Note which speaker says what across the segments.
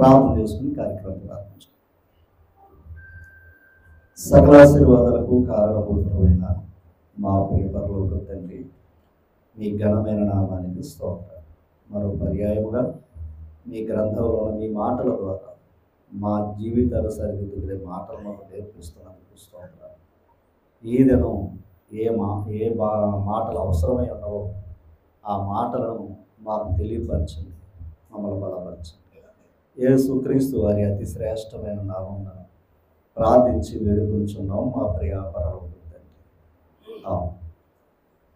Speaker 1: ప్రార్థన చేసుకుని కార్యక్రమం ప్రారంభించాం. సకలాశీర్వాదాలకు కారణభూతమైన మా ప్రియ పరలోక తండ్రి, మీ ఘనమైన నామానికి స్తోత్రం. మరో పర్యాయముగా మీ గ్రంథంలో మీ మాటల ద్వారా మా జీవితాలు సరిదిద్దుకునే మాటలు మాకు నేర్పిస్తున్నందుకు స్తోత్రం. ఈ దినం ఏ మాటలు అవసరమై ఉన్నావో ఆ మాటలను మాకు తెలియపరచండి, మమ్మల్ని బలపరచండి. యేసుక్రీస్తు వారి అతి శ్రేష్టమైన నామమున ప్రార్థించి వేడుకొంచున్నాం మా ప్రియ పరలోక తండ్రి.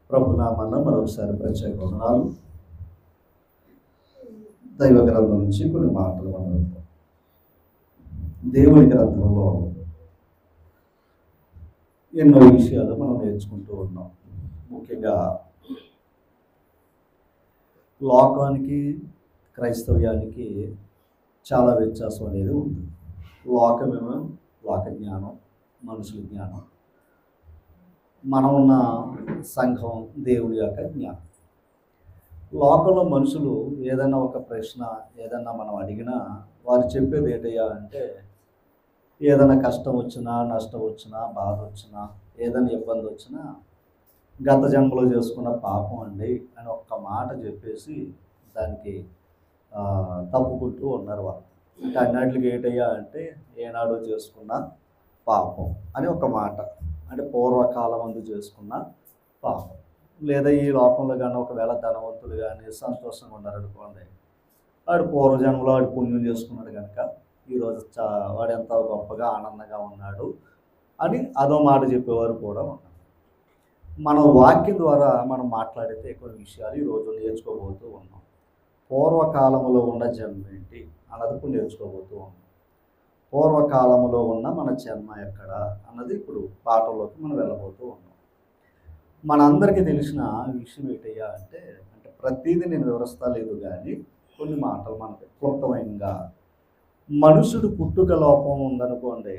Speaker 1: ప్రభు నామమున మరొకసారి ప్రత్యేక వందనాలు. దైవ గ్రంథం నుంచి కొన్ని మాటలు మనం దేవుని గ్రంథంలో ఎన్నో విషయాలు మనం నేర్చుకుంటూ ఉన్నాం. ముఖ్యంగా లోకానికి క్రైస్తవ్యానికి చాలా వ్యత్యాసం అనేది ఉంది. లోకమేమో లోక జ్ఞానం, మనుషుల జ్ఞానం. మనం ఉన్న సంఘం దేవుడి యొక్క జ్ఞానం. లోకంలో మనుషులు ఏదైనా ఒక ప్రశ్న ఏదన్నా మనం అడిగినా వారు చెప్పేది ఏంటయ్యా అంటే, ఏదైనా కష్టం వచ్చినా, నష్టం వచ్చినా, బాధ వచ్చినా, ఏదైనా ఇబ్బంది వచ్చినా గత జన్మలో చేసుకున్న పాపం అండి అని ఒక్క మాట చెప్పేసి దానికి తప్పుకుంటూ ఉన్నారు వాళ్ళు. అంటే అన్నిటికి ఏంటయ్యా అంటే ఏనాడో చేసుకున్న పాపం అని ఒక మాట. అంటే పూర్వకాలం ముందు చేసుకున్న పాపం. లేదా ఈ లోకంలో కానీ ఒకవేళ ధనవంతులు కానీ సంతోషంగా ఉన్నారనుకోండి, వాడు పూర్వజన్మలో వాడు పుణ్యం చేసుకున్నాడు కనుక ఈరోజు వాడు ఎంత గొప్పగా ఆనందంగా ఉన్నాడు అని అదో మాట చెప్పేవారు కూడా ఉన్నారు. మన వాక్యం ద్వారా మనం మాట్లాడితే కొన్ని విషయాలు ఈరోజు నేర్చుకోబోతూ ఉన్నాం. పూర్వకాలంలో ఉన్న జన్మ ఏంటి అన్నది నేర్చుకోబోతూ ఉన్నాం. పూర్వకాలంలో ఉన్న మన జన్మ ఎక్కడ అన్నది ఇప్పుడు పాఠంలోకి మనం వెళ్ళబోతూ ఉన్నాం. మనందరికీ తెలిసిన విషయం ఏంటయ్యా అంటే ప్రతిదీ నేను వివరిస్తా లేదు కానీ కొన్ని మాటలు మనకి క్లుప్తమైనగా, మనుషుడు పుట్టుక లోపం ఉందనుకోండి,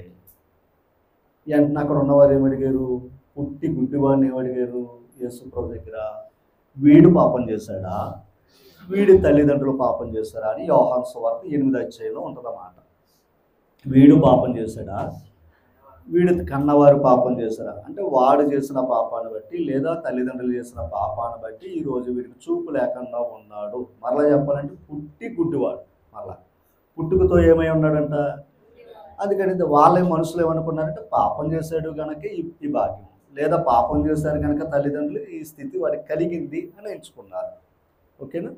Speaker 1: వెంటనే అక్కడ ఉన్నవారు ఏమడిగారు? పుట్టి గుడ్డివాడిని ఏమడిగారు యేసు ప్రభు దగ్గర? వీడు పాపం చేశాడా, వీడి తల్లిదండ్రులు పాపం చేశారా అని యోహాను సువార్త 8వ అధ్యాయంలో ఉంటుందన్నమాట. వీడు పాపం చేశాడా, వీడు కన్నవారు పాపం చేశారా అంటే వాడు చేసిన పాపాన్ని బట్టి లేదా తల్లిదండ్రులు చేసిన పాపాన్ని బట్టి ఈరోజు వీడికి చూపు లేకుండా ఉన్నాడు. మరలా చెప్పాలంటే పుట్టి గుడ్డివాడు. మరలా పుట్టుకతో ఏమై ఉన్నాడంట? అందుకని వాళ్ళే మనుషులు ఏమనుకున్నారంటే పాపం చేశాడు కనుక ఈ భాగ్యం, లేదా పాపం చేశారు కనుక తల్లిదండ్రులు ఈ స్థితి వారికి కలిగింది అని ఎంచుకున్నారు. ఓకేనా?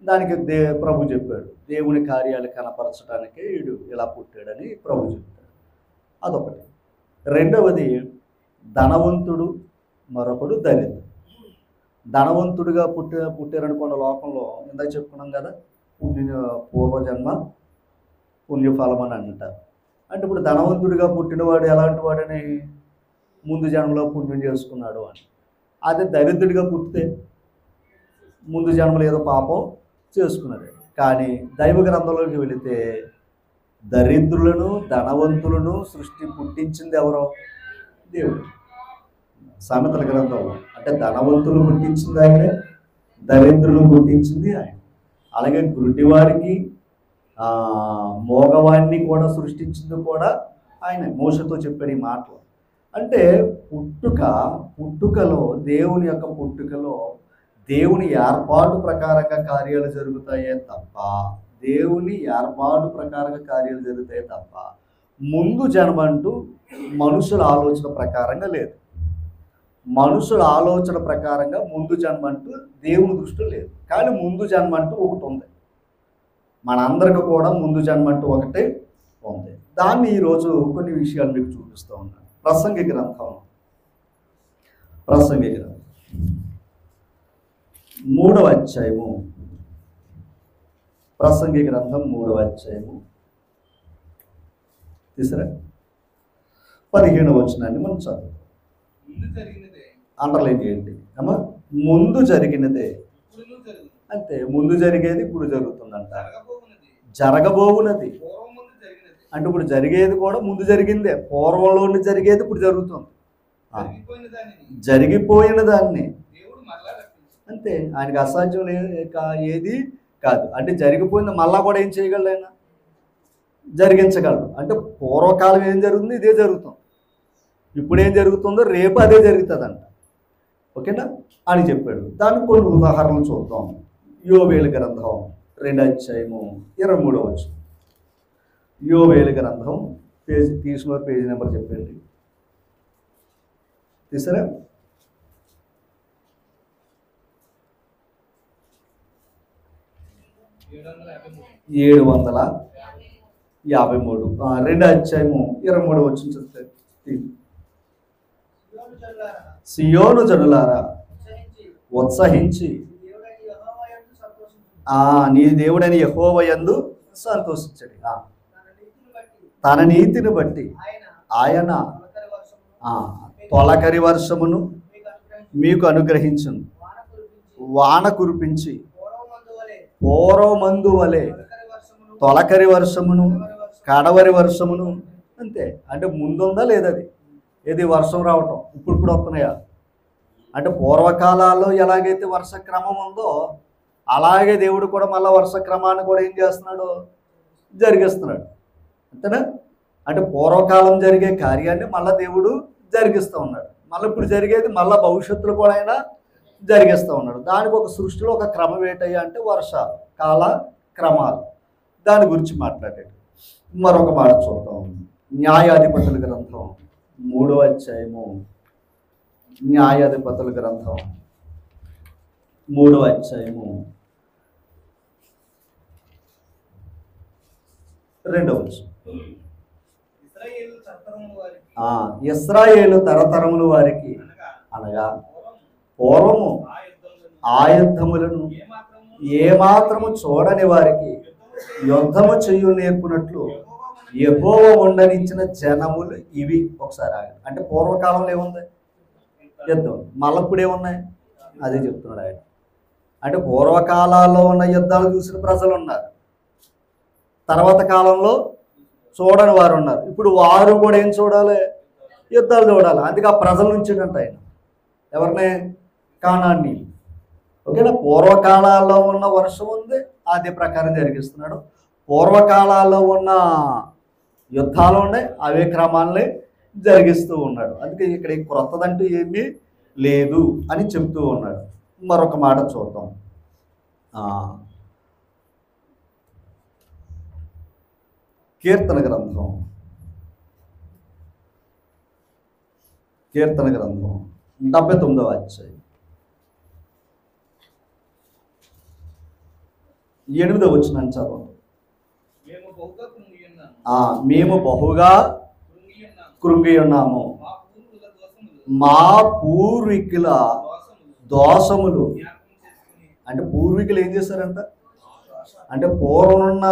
Speaker 1: దానికి ప్రభు చెప్పాడు, దేవుని కార్యాలు కనపరచడానికే వీడు ఇలా పుట్టాడని ప్రభు చెప్పాడు. అదొకటి. రెండవది, ధనవంతుడు మరొకడు దరిద్రుడు. ధనవంతుడిగా పుట్టారనుకున్న లోకంలో ఇందాక చెప్పుకున్నాం కదా, పూర్వజన్మ పుణ్యఫలం అని అంటారు. అంటే ఇప్పుడు ధనవంతుడిగా పుట్టినవాడు ఎలాంటి వాడని? ముందు జన్మలో పుణ్యం చేసుకున్నాడు అని. అదే దరిద్రుడిగా పుట్టితే ముందు జన్మలో ఏదో పాపం చేసుకున్నాడు. కానీ దైవ గ్రంథంలోకి వెళితే దరిద్రులను ధనవంతులను సృష్టి పుట్టించింది ఎవరో? దేవుడు. సామెతల గ్రంథంలో అంటే ధనవంతులు పుట్టించింది ఆయనే, దరిద్రులు పుట్టించింది ఆయన. అలాగే గుడ్డివారికి మోగవాడిని కూడా సృష్టించింది కూడా ఆయన. మోషతో చెప్పాడు ఈ మాటలు. అంటే పుట్టుకలో దేవుని యొక్క పుట్టుకలో దేవుని ఏర్పాటు ప్రకారంగా కార్యాలు జరుగుతాయే తప్ప, దేవుని ఏర్పాటు ప్రకారంగా కార్యాలు జరుగుతాయే తప్ప ముందు జన్మ అంటూ మనుషుల ఆలోచన ప్రకారంగా లేదు. మనుషుల ఆలోచన ప్రకారంగా ముందు జన్మ అంటూ దేవుని దృష్టిలో లేదు. కానీ ముందు జన్మ అంటూ ఒకటి ఉంది. మనందరికీ కూడా ముందు జన్మ అంటూ ఒకటే ఉంది. దాన్ని ఈరోజు కొన్ని విషయాలు మీకు చూపిస్తూ ఉన్నాను. ప్రసంగి గ్రంథం 3వ అధ్యాయము. ప్రసంగి గ్రంథం 3వ అధ్యాయము తీసరా 15వ వచనాన్ని మనం చదువు. అండర్లైన్ చేయండి అమ్మా. ముందు జరిగినదే అంతే. ముందు జరిగేది ఇప్పుడు జరుగుతుందంట. జరగబోవునది అంటే ఇప్పుడు జరిగేది కూడా ముందు జరిగిందే. పూర్వంలో జరిగేది ఇప్పుడు జరుగుతుంది. జరిగిపోయిన దాన్ని అంతే. ఆయనకి అసాధ్యం ఏది కాదు. అంటే జరిగిపోయింది మళ్ళా కూడా ఏం చేయగలడు ఆయన? జరిగించగలడు. అంటే పూర్వకాలం ఏం జరుగుతుంది, ఇదే జరుగుతుంది. ఇప్పుడు ఏం జరుగుతుందో రేపు అదే జరుగుతుందంట. ఓకేనా అని చెప్పాడు. దానికి కొన్ని ఉదాహరణలు చూద్దాం. యోవేలు గ్రంథం 2:23. యోవేలు గ్రంథం పేజీ తీసుకున్న పేజీ నెంబర్ చెప్పండి. తీసారా? 753. 2:23 చూస్తే, సియోను జనులారా ఉత్సహించి నీ దేవుడని యెహోవా యందు సంతోషించండి. తన నీతిని బట్టి ఆయన తొలకరి వర్షమును మీకు అనుగ్రహించును, వాన కురిపించి పూర్వమందు వలె తొలకరి వర్షమును కడవరి వర్షమును. అంతే. అంటే ముందుందా లేదది ఏది వర్షం రావటం ఇప్పుడు వస్తున్నాయా? అంటే పూర్వకాలాల్లో ఎలాగైతే వర్ష క్రమం ఉందో అలాగే దేవుడు కూడా మళ్ళీ వర్ష క్రమాన్ని కూడా ఏం చేస్తున్నాడు, జరిగిస్తున్నాడు. అంతేనా? అంటే పూర్వకాలం జరిగే కార్యాన్ని మళ్ళీ దేవుడు జరిగిస్తూ ఉన్నాడు. మళ్ళీ ఇప్పుడు జరిగేది మళ్ళీ భవిష్యత్తులో కూడా ఆయన జరిగిస్తూ ఉన్నాడు. దానికి ఒక సృష్టిలో ఒక క్రమం ఏంటయ్యా అంటే వర్షాలు, కాల క్రమాలు. దాని గురించి మాట్లాడాడు. మరొక మాట చూద్దాం. న్యాయాధిపతుల గ్రంథం 3:. న్యాయాధిపతుల గ్రంథం 3:2. ఇశ్రాయేలు తరతరముల వారికి అనగా పూర్వము ఆ యుద్ధములను ఏమాత్రము చూడని వారికి యుద్ధము చెయ్యు నేర్పునట్లు యెహోవా ఉండనిచ్చిన జనములు ఇవి. ఒకసారి ఆగండి. అంటే పూర్వకాలంలో ఏముంది? యుద్ధం. మళ్ళీ ఇప్పుడు ఏమున్నాయి? అదే చెప్తున్నాడు ఆయన. అంటే పూర్వకాలాల్లో ఉన్న యుద్ధాలు చూసిన ప్రజలు ఉన్నారు, తర్వాత కాలంలో చూడని వారు ఉన్నారు. ఇప్పుడు వారు కూడా ఏం చూడాలి? యుద్ధాలు చూడాలి. అందుకే ఆ ప్రజల నుంచి అంట ఆయన ఎవరిని? కానాన్ని. ఓకేనా? పూర్వకాలాల్లో ఉన్న వర్షం ఉంది, అదే ప్రకారం జరిగిస్తున్నాడు. పూర్వకాలాల్లో ఉన్న యుద్ధాలు ఉన్నాయి, అవే క్రమాలని జరిగిస్తూ ఉన్నాడు. అందుకే ఇక్కడ క్రొత్తదంటూ ఏమీ లేదు అని చెప్తూ ఉన్నాడు. మరొక మాట చూద్దాం. కీర్తన గ్రంథం 79. 8 చదవండి. మేము బహుగా కృంగి ఉన్నాము, మా పూర్వీకుల దోషములు. అంటే పూర్వీకులు ఏం చేశారంట? అంటే పూర్వం ఉన్న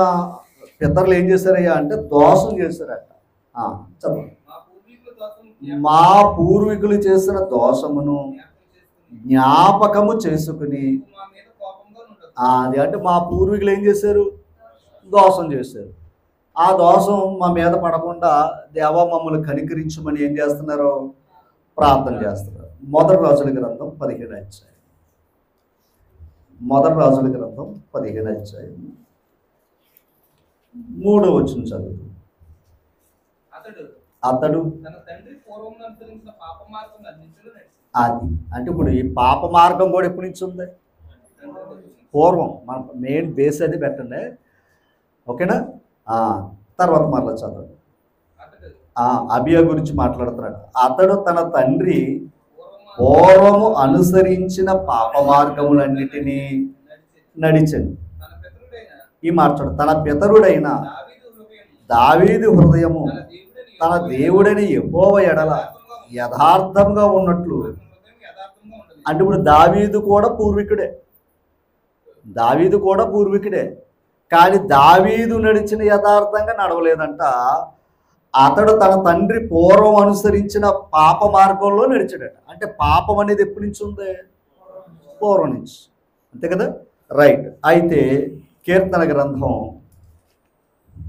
Speaker 1: పితరులు ఏం చేశారయ్యా అంటే దోషం చేశారట. చదవండి. మా పూర్వీకులు చేసిన దోషమును జ్ఞాపకము చేసుకుని. అది అంటే మా పూర్వీకులు ఏం చేశారు? దోషం చేశారు. ఆ దోషం మా మీద పడకుండా దేవా మమ్మల్ని కనికరించమని ఏం చేస్తున్నారు? ప్రార్థన చేస్తున్నారు. మొదటి రాజుల గ్రంథం 15. మొదటి రాజుల గ్రంథం 15 3 చదువు. అతడు అది అంటే ఇప్పుడు ఈ పాప మార్గం కూడా ఎప్పటి నుంచి ఉంది? పూర్వం. మన మెయిన్ బేస్ అది పెట్టండి. ఓకేనా? తర్వాత మరలా చదవండి. అబియా గురించి మాట్లాడుతున్నాడు. అతడు తన తండ్రి పూర్వము అనుసరించిన పాప మార్గములన్నిటినీ నడిచెను. ఈ మాట్లాడు. తన పితరుడైన దావీదు హృదయము తన దేవుడని యెహోవా ఎడల యథార్థంగా ఉన్నట్లు. అంటే ఇప్పుడు దావీదు కూడా పూర్వీకుడే, దావీదు కూడా పూర్వీకుడే. కానీ దావీదు నడిచిన యథార్థంగా నడవలేదంట. అతడు తన తండ్రి పూర్వం అనుసరించిన పాప మార్గంలో నడిచాడట. అంటే పాపం అనేది ఎప్పటి నుంచి ఉంది? పూర్వం నుంచి. అంతే కదా? రైట్. అయితే కీర్తన గ్రంథం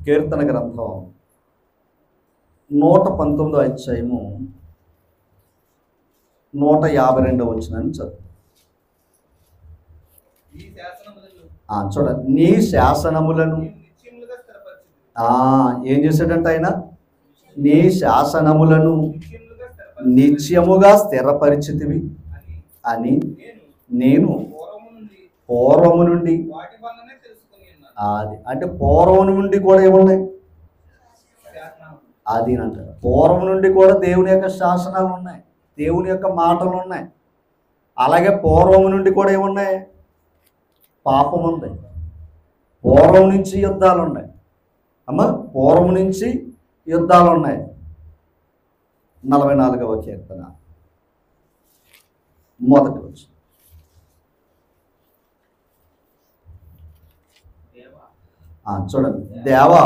Speaker 1: 119 152 చదువు. చూడండి. నీ శాసనములను ఏం చేశాడంట ఆయన? నీ శాసనములను నిత్యముగా స్థిరపరిచితివి అని నేను పూర్వము నుండి, అది అంటే పూర్వం నుండి కూడా ఏమున్నాయి అది అంటారు. పూర్వం నుండి కూడా దేవుని యొక్క శాసనాలు ఉన్నాయి, దేవుని యొక్క మాటలు ఉన్నాయి. అలాగే పూర్వం నుండి కూడా ఏమున్నాయి? పాపం ఉంది. పూర్వం నుంచి యుద్ధాలు ఉన్నాయి అమ్మా, పూర్వం నుంచి యుద్ధాలు ఉన్నాయి. 44వ కీర్తన మొదటి వచనం. చూడండి, దేవా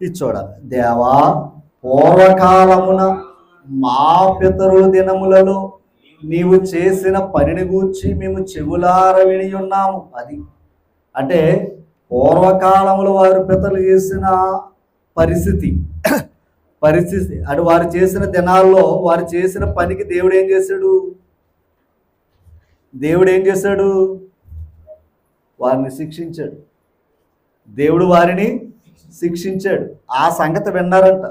Speaker 1: ఇది చూడాలి. దేవా, పూర్వకాలమున మా పితరుల దినములలో నీవు చేసిన పనిని గూర్చి మేము చెవులార విని ఉన్నాము. అది అంటే పూర్వకాలములో వారి పితరులు చేసిన పరిస్థితి అటు వారు చేసిన దినాల్లో వారు చేసిన పనికి దేవుడు ఏం చేశాడు? వారిని శిక్షించాడు. దేవుడు వారిని శిక్షించాడు. ఆ సంగతి విన్నారంట.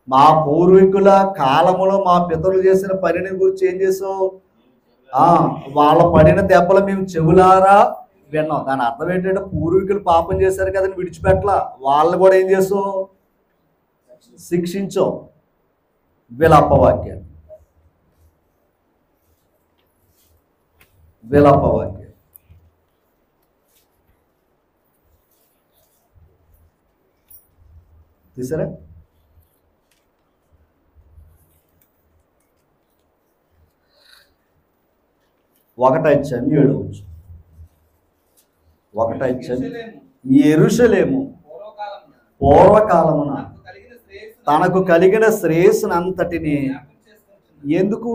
Speaker 1: మా పూర్వీకుల కాలములో మా పితరులు చేసిన పనిని గురించి ఏం చేసావు? వాళ్ళ పడిన దెబ్బలు మేము చెవులారా విన్నాం. దాని అర్థం ఏంటంటే పూర్వీకులు పాపం చేశారు కదని విడిచిపెట్టలా, వాళ్ళు కూడా ఏం చేసావు? శిక్షించాం. విలాపవాక్యం తీసారా? ఒకటైచ్చాను 7 యెరూషలేము పూర్వకాలమున తనకు కలిగిన శ్రేయస్సునంతటిని ఎందుకు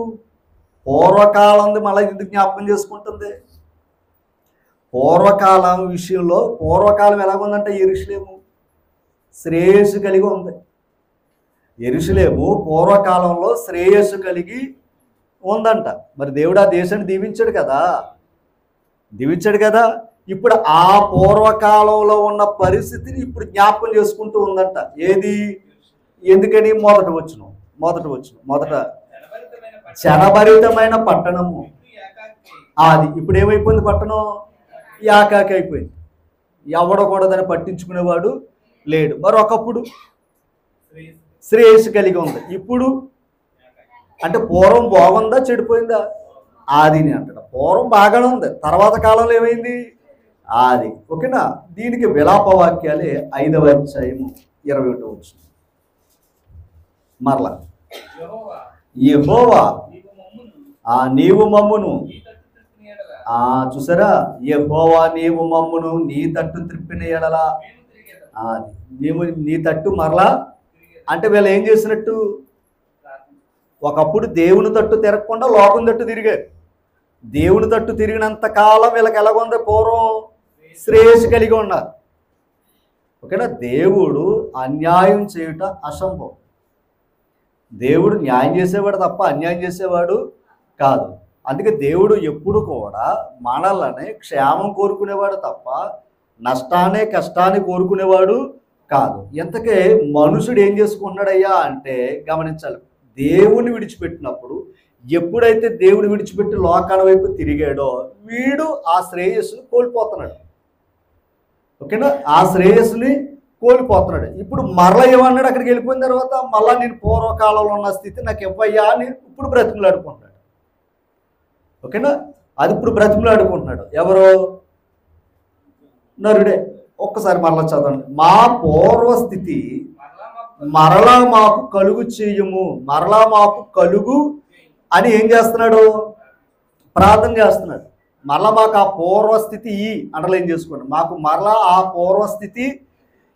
Speaker 1: పూర్వకాలం మళ్ళీ ఎందుకు జ్ఞాపకం చేసుకుంటుంది? పూర్వకాలం విషయంలో పూర్వకాలం ఎలాగుందంటే యెరూషలేము శ్రేయస్సు కలిగి ఉంది. యెరూషలేము పూర్వకాలంలో శ్రేయస్సు కలిగి ఉందంట. మరి దేవుడు ఆ దేశాన్ని దీవించాడు కదా. ఇప్పుడు ఆ పూర్వకాలంలో ఉన్న పరిస్థితిని ఇప్పుడు జ్ఞాపకం చేసుకుంటూ ఉందంట. ఏది? ఎందుకని? మొదట జనభరితమైన పట్టణము. అది ఇప్పుడు ఏమైపోయింది? పట్టణం యాకాకి అయిపోయింది. ఎవడో కూడా దాన్ని పట్టించుకునేవాడు లేడు. మరి ఒకప్పుడు శ్రేయస్సు కలిగి ఉంది. ఇప్పుడు అంటే పూర్వం బాగుందా చెడిపోయిందా? ఆదిని అంటాడు. పూర్వం బాగానే ఉంది, తర్వాత కాలంలో ఏమైంది? ఆది. ఓకేనా? దీనికి విలాపవాక్యాలే 5వ అధ్యాయము 21వ వచనం. మరలా యెహోవా నీవు మమ్మును, చూసారా? యెహోవా నీవు మమ్మును నీ తట్టు త్రిప్పిన ఎడల, మేము నీ తట్టు మరలా అంటే వీళ్ళు ఏం చేసినట్టు? ఒకప్పుడు దేవుని తట్టు తిరగకుండా లోకం తట్టు తిరిగారు. దేవుని తట్టు తిరిగినంత కాలం వీళ్ళకి ఎలాగుంది? పూర్వం శ్రేయస్సు కలిగి ఉన్నారు. ఓకేనా? దేవుడు అన్యాయం చేయుట అసంభవం. దేవుడు న్యాయం చేసేవాడు తప్ప అన్యాయం చేసేవాడు కాదు. అందుకే దేవుడు ఎప్పుడు కూడా మనల్ని క్షేమం కోరుకునేవాడు తప్ప నష్టాన్ని కష్టాన్ని కోరుకునేవాడు కాదు. ఇంతకే మనుషుడు ఏం చేసుకుంటున్నాడయ్యా అంటే గమనించాలి. దేవుని విడిచిపెట్టినప్పుడు, ఎప్పుడైతే దేవుని విడిచిపెట్టి లోకాల వైపు తిరిగాడో వీడు ఆ శ్రేయస్సుని కోల్పోతున్నాడు. ఓకేనా? ఆ శ్రేయస్సుని కోల్పోతున్నాడు. ఇప్పుడు మరలా ఏమన్నాడు? అక్కడికి వెళ్ళిపోయిన తర్వాత మళ్ళా నేను పూర్వకాలంలో ఉన్న స్థితి నాకు ఇవ్వయ్యా అని ఇప్పుడు బ్రతిమలాడుకుంటున్నాడు. ఓకేనా? అది ఇప్పుడు బ్రతిమలాడుకుంటున్నాడు. ఎవరో? నరుడే. ఒక్కసారి మరలా చదవండి. మా పూర్వస్థితి మరలా మాకు కలుగు చేయము, మరలా మాకు కలుగు అని ఏం చేస్తున్నాడు? ప్రార్థన చేస్తున్నాడు. మరలా మాకు ఆ పూర్వస్థితి అండర్లైన్ చేసుకోండి. మాకు మరలా ఆ పూర్వస్థితి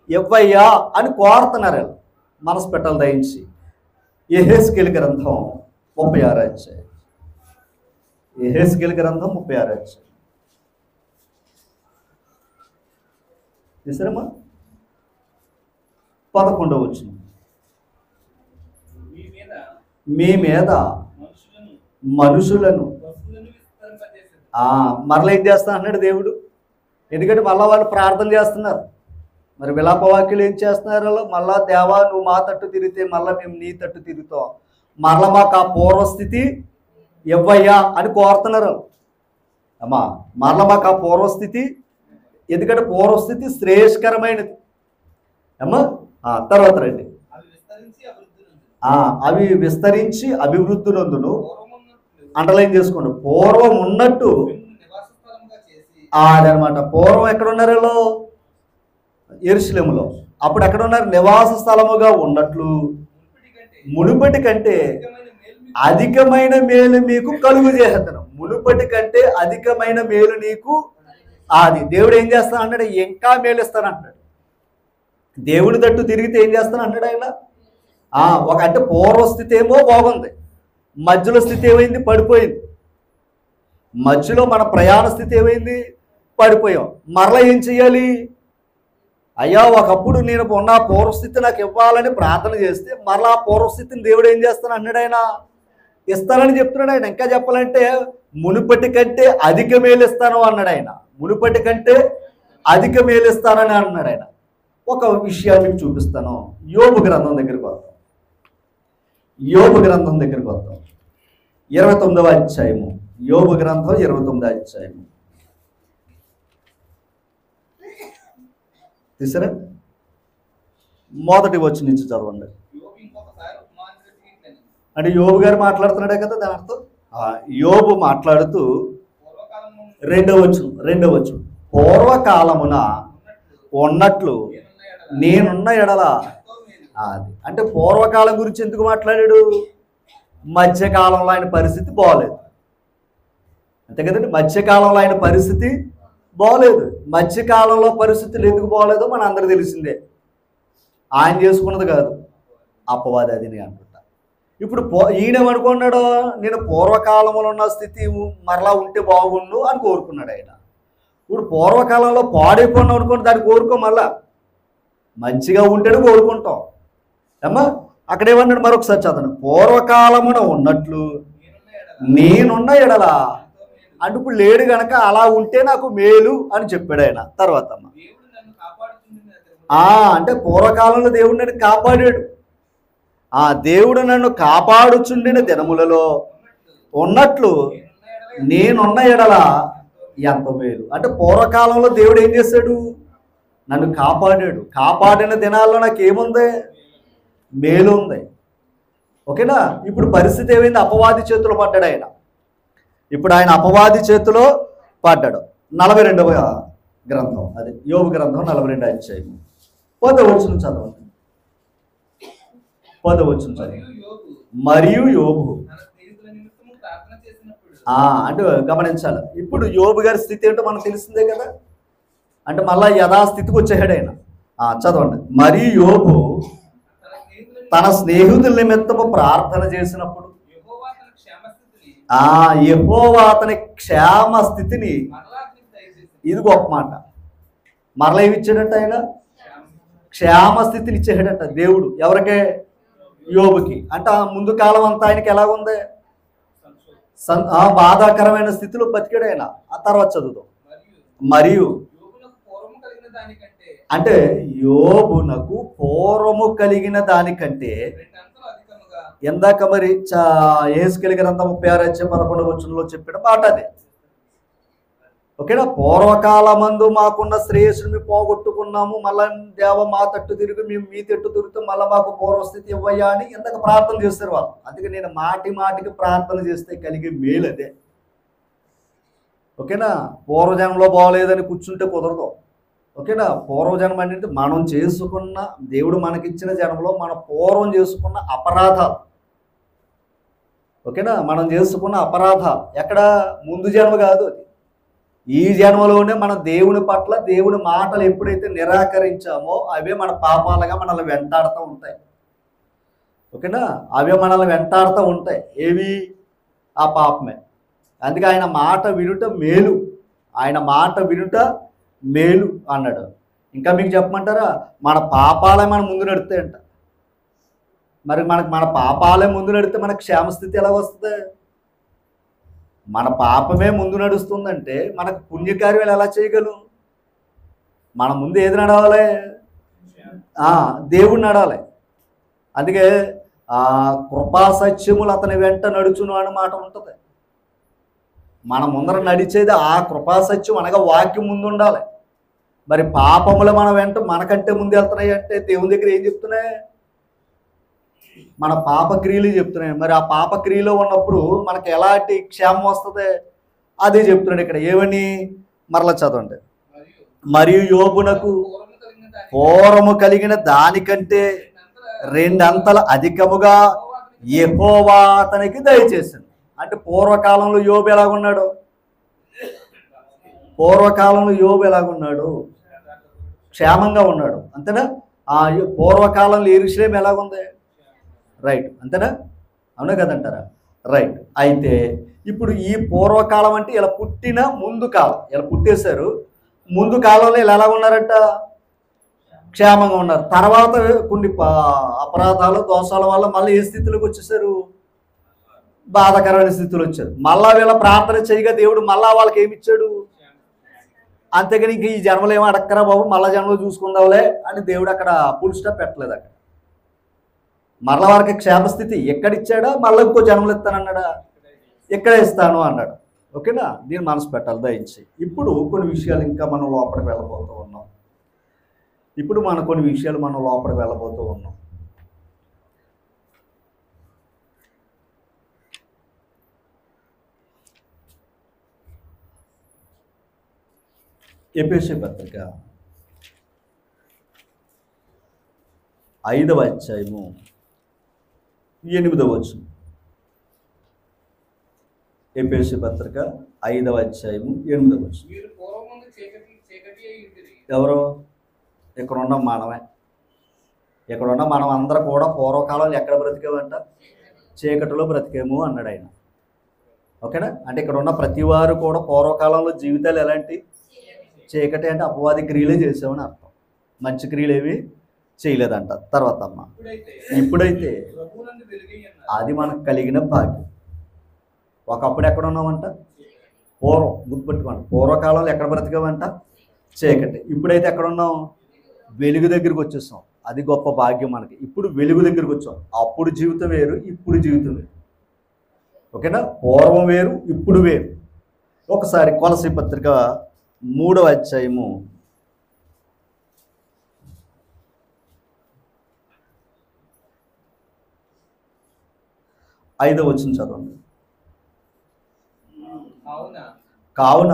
Speaker 1: ఇవ్వయ్యా అని కోరుతున్నారు. మనసు పెట్టాలి దయించి. యెహెజ్కేలు గ్రంథం 36వ అధ్యాయం. యెహెజ్కేలు గ్రంథం 36వ అధ్యాయం. చూసారమ్మా? 11వ వచనం. మీ మీద మనుషులను మరలా ఏం చేస్తా అన్నాడు దేవుడు. ఎందుకంటే మళ్ళా వాళ్ళు ప్రార్థన చేస్తున్నారు. మరి విలాపవాక్యులు ఏం చేస్తున్నారు? మళ్ళా దేవా నువ్వు మా తట్టు తిరిగితే మళ్ళీ మేము నీ తట్టు తిరుగుతాం, మరలా మాకు ఆ పూర్వస్థితి ఇవ్వయ్యా అని కోరుతున్నారు. అమ్మా మరలా మాకు ఆ పూర్వస్థితి, ఎందుకంటే పూర్వస్థితి శ్రేయస్కరమైనది. అమ్మా తర్వాత రండి. అవి విస్తరించి అభివృద్ధి నందును, అండర్లైన్ చేసుకోండి, పూర్వం ఉన్నట్టు. అదనమాట. పూర్వం ఎక్కడ ఉన్నారు? యెరూషలేములో. అప్పుడు ఎక్కడ ఉన్నారు? నివాస స్థలముగా ఉన్నట్లు మునుపటి కంటే అధికమైన మేలు మీకు కలుగు చేస్తాను. మునుపటి కంటే అధికమైన మేలు నీకు. అది దేవుడు ఏం చేస్తాను అన్నాడు? ఇంకా మేలు ఇస్తాను అంటాడు. దేవుడి తట్టు తిరిగితే ఏం చేస్తాను అన్నాడు ఆయన. ఒక అంటే పూర్వస్థితి ఏమో బాగుంది, మధ్యలో స్థితి ఏమైంది? పడిపోయింది. మధ్యలో మన ప్రయాణ స్థితి ఏమైంది? పడిపోయాం. మరలా ఏం చెయ్యాలి? అయ్యా ఒకప్పుడు నేను ఉన్న పూర్వస్థితి నాకు ఇవ్వాలని ప్రార్థన చేస్తే మరలా ఆ పూర్వస్థితిని దేవుడు ఏం చేస్తాను అన్నాడు ఆయన. ఇస్తానని చెప్తున్నాడు ఆయన. ఇంకా చెప్పాలంటే మునుపటి కంటే అధిక మేలు ఇస్తాను అన్నాడు ఆయన. మునుపటి కంటే అధిక మేలు ఇస్తానని అన్నాడు ఆయన. ఒక విషయాన్ని మీకు చూపిస్తాను. యోబు గ్రంథం దగ్గరికి వద్దాం. యోబు గ్రంథం దగ్గరికి వద్దాం. 29వ అధ్యాయము. యోబు గ్రంథం 29వ అధ్యాయము తీసారా? మొదటి వచ్చి నుంచి చదవండి. అంటే యోబు గారు మాట్లాడుతున్నాడే కదా, దాని అర్థం యోబు మాట్లాడుతూ రెండవ వచ్చు పూర్వకాలమున ఉన్నట్లు నేనున్న ఎడల. అది అంటే పూర్వకాలం గురించి ఎందుకు మాట్లాడాడు? మధ్యకాలంలో ఆయన పరిస్థితి బాగోలేదు, అంతే కదండి. మధ్యకాలంలో ఆయన పరిస్థితి బాగోలేదు. మధ్యకాలంలో పరిస్థితులు ఎందుకు బాగోలేదో మన అందరికి తెలిసిందే. ఆయన చేసుకున్నది కాదు, అపవాది అది అనుకుంటా. ఇప్పుడు ఈయనేమనుకున్నాడు? నేను పూర్వకాలంలో ఉన్న స్థితి మరలా ఉంటే బాగుండు అని కోరుకున్నాడు ఆయన. ఇప్పుడు పూర్వకాలంలో పాడైపోయినాం అనుకోండి, దాన్ని కోరుకో. మళ్ళా మంచిగా ఉంటేనే కోరుకుంటాం. అమ్మా అక్కడ ఏమన్నాడు? మరొకసారి చదవండి. పూర్వకాలమున ఉన్నట్లు నేనున్న ఎడల అంటే ఇప్పుడు లేడు గనక అలా ఉంటే నాకు మేలు అని చెప్పాడు ఆయన. తర్వాత అంటే పూర్వకాలంలో దేవుడు నన్ను కాపాడాడు. దేవుడు నన్ను కాపాడుచుండిన దినములలో ఉన్నట్లు నేనున్న ఎడల ఎంత మేలు. అంటే పూర్వకాలంలో దేవుడు ఏం చేశాడు? నన్ను కాపాడాడు. కాపాడిన దినాల్లో నాకేముంది? మేలు ఉంది. ఓకేనా? ఇప్పుడు పరిస్థితి ఏమైంది? అపవాది చేతిలో పడ్డాడు ఆయన. ఇప్పుడు ఆయన అపవాది చేతిలో పడ్డాడు. 42వ గ్రంథం, అదే యోబు గ్రంథం 42వ అధ్యాయం 10వ వచనం చదవండి. 10వ వచనం చదవండి. మరియు యోబు అంటే గమనించాలి. ఇప్పుడు యోబు గారి స్థితి ఏంటో మనకు తెలిసిందే కదా. అంటే మళ్ళా యథాస్థితికి వచ్చేసాడు ఆయన. చదవండి. మరియు యోబు తన స్నేహితుల నిమిత్తము ప్రార్థన చేసినప్పుడు యెహోవా అతని క్షేమ స్థితిని, ఇది గొప్ప మాట, మరలా ఏమి ఇచ్చాడట ఆయన? క్షేమ స్థితిని ఇచ్చాడట దేవుడు. ఎవరికే? యోబుకి. అంటే ముందు కాలం అంతా ఆయనకి ఎలాగుంది? బాధాకరమైన స్థితిలో బతికాడు ఆయన. ఆ తర్వాత చదువుతాం. మరియు అంటే యోబునకు పూర్వము కలిగిన దానికంటే ఎందాక మరి యెహెజ్కేలు గ్రంథం 36:11 వచనంలో చెప్పిన మాట అదే. ఓకేనా? పూర్వకాలమందు మాకున్న శ్రేయస్సుని పోగొట్టుకున్నాము, మళ్ళా దేవ మా తట్టు తిరిగి మేము మీ తట్టు తిరుగుతాం, మళ్ళీ మాకు పూర్వస్థితి ఇవ్వయ్యా అని ఎందాక ప్రార్థన చేస్తారు వాళ్ళు. అందుకే నేను మాటికి ప్రార్థన చేస్తే కలిగే మేలు అదే. ఓకేనా? పూర్వజన్మలో బాగోలేదని కూర్చుంటే కుదరదు. ఓకేనా? పూర్వజన్మ అంటే మనం చేసుకున్న, దేవుడు మనకిచ్చిన జన్మలో మన పూర్వం చేసుకున్న అపరాధాలు. ఓకేనా? మనం చేసుకున్న అపరాధాలు ఎక్కడ? ముందు జన్మ కాదు, అది ఈ జన్మలోనే మన దేవుని పట్ల దేవుని మాటలు ఎప్పుడైతే నిరాకరించామో అవే మన పాపాలుగా మనల్ని వెంటాడుతూ ఉంటాయి. ఓకేనా? అవే మనల్ని వెంటాడుతూ ఉంటాయి. ఏవి? ఆ పాపమే. అందుకే ఆయన మాట వినుట మేలు, ఆయన మాట వినుట మేలు అన్నాడు. ఇంకా మీకు చెప్పమంటారా? మన పాపాలే మన ముందు నడుస్తాయంట. మరి మన పాపాలే ముందు నడితే మనకు క్షేమస్థితి ఎలా వస్తుంది? మన పాపమే ముందు నడుస్తుందంటే మనకు పుణ్యకార్యాలు ఎలా చేయగలం? మన ముందు ఏది నడవాలి? దేవుడు నడాలి. అందుకే కృపా సత్యములు అతని వెంట నడుచును అనే మాట ఉంటుంది. మన ముందర నడిచేది ఆ కృపా సత్యం అనగా వాక్యం ముందు ఉండాలి. మరి పాపములు మన వెంట మనకంటే ముందు వెళ్తున్నాయి అంటే దేవుని దగ్గర ఏం చెప్తున్నాయి? మన పాపక్రియలు చెప్తున్నాయి. మరి ఆ పాపక్రియలో ఉన్నప్పుడు మనకి ఎలాంటి క్షేమం వస్తుంది అదే చెప్తున్నాడు ఇక్కడ. ఏమని మరలా చదవండి. మరియు యోబునకు పూర్వము కలిగిన దానికంటే 2 అంతల అధికముగా యెహోవా అతనికి దయచేసింది. అంటే పూర్వకాలంలో యోబు ఎలాగున్నాడు? పూర్వకాలంలో యోబు ఎలాగున్నాడు? క్షేమంగా ఉన్నాడు, అంతేనా? పూర్వకాలంలో యెరూషలేము ఎలాగుంది? రైట్, అంతేనా? అవునా కదంటారా? రైట్. అయితే ఇప్పుడు ఈ పూర్వకాలం అంటే ఇలా పుట్టిన ముందు కాలం, ఇలా పుట్టేశారు. ముందు కాలంలో ఇలా ఎలా ఉన్నారంట? క్షేమంగా ఉన్నారు. తర్వాత కొన్ని అపరాధాలు దోషాల వల్ల మళ్ళీ ఏ స్థితిలోకి వచ్చేసారు? బాధాకరమైన స్థితిలో వచ్చారు. మళ్ళా వీళ్ళ ప్రార్థన చేయగా దేవుడు మళ్ళా వాళ్ళకి ఏమిచ్చాడు? అంతేగాని ఇంక ఈ జన్మలో ఏమో అడక్కరా బాబు, మళ్ళా జన్మలో చూసుకుందాంలే అని దేవుడు అక్కడ ఫుల్ స్టాప్ పెట్టలేదు. అక్కడ మరలా వారికి క్షేమస్థితి ఎక్కడిచ్చాడా? మళ్ళీ ఇంకో జన్మలు ఇస్తానన్నాడా? ఎక్కడ ఇస్తాను అన్నాడు. ఓకేనా? దీన్ని మనసు పెట్టాలి దయించి. ఇప్పుడు కొన్ని విషయాలు ఇంకా మనం లోపలికి వెళ్ళబోతూ ఉన్నాం. ఎఫెసీ పత్రిక 5వ అధ్యాయము 8వ వచనం. ఎఫెసీ పత్రిక 5వ అధ్యాయము 8వ వచనం. ఎవరు? ఇక్కడున్న మనమే. ఇక్కడున్న మనం అందరూ కూడా పూర్వకాలంలో ఎక్కడ బ్రతికేమంట? చీకటిలో బ్రతికేము అన్నాడు ఆయన. ఓకేనా? అంటే ఇక్కడ ఉన్న ప్రతి వారు కూడా పూర్వకాలంలో జీవితాలు ఎలాంటి? చీకటి అంటే అపవాది క్రియలే చేసామని అర్థం. మంచి క్రియలు ఏవి చేయలేదంట. తర్వాత అమ్మ, ఇప్పుడైతే అది మనకు కలిగిన భాగ్యం. ఒకప్పుడు ఎక్కడ ఉన్నామంట? గుర్తుపెట్టుకోండి, పూర్వకాలంలో ఎక్కడ బ్రతికామంట? చీకటి. ఇప్పుడైతే ఎక్కడ ఉన్నాం? వెలుగు దగ్గరికి వచ్చేసాం. అది గొప్ప భాగ్యం మనకి. ఇప్పుడు వెలుగు దగ్గరికి వచ్చాం. అప్పుడు జీవితం వేరు, ఇప్పుడు జీవితం వేరు. ఓకేనా? పూర్వం వేరు, ఇప్పుడు వేరు. ఒకసారి కొలసీ పత్రిక 3వ అధ్యాయము 5వ వచనం చదవండి. కావున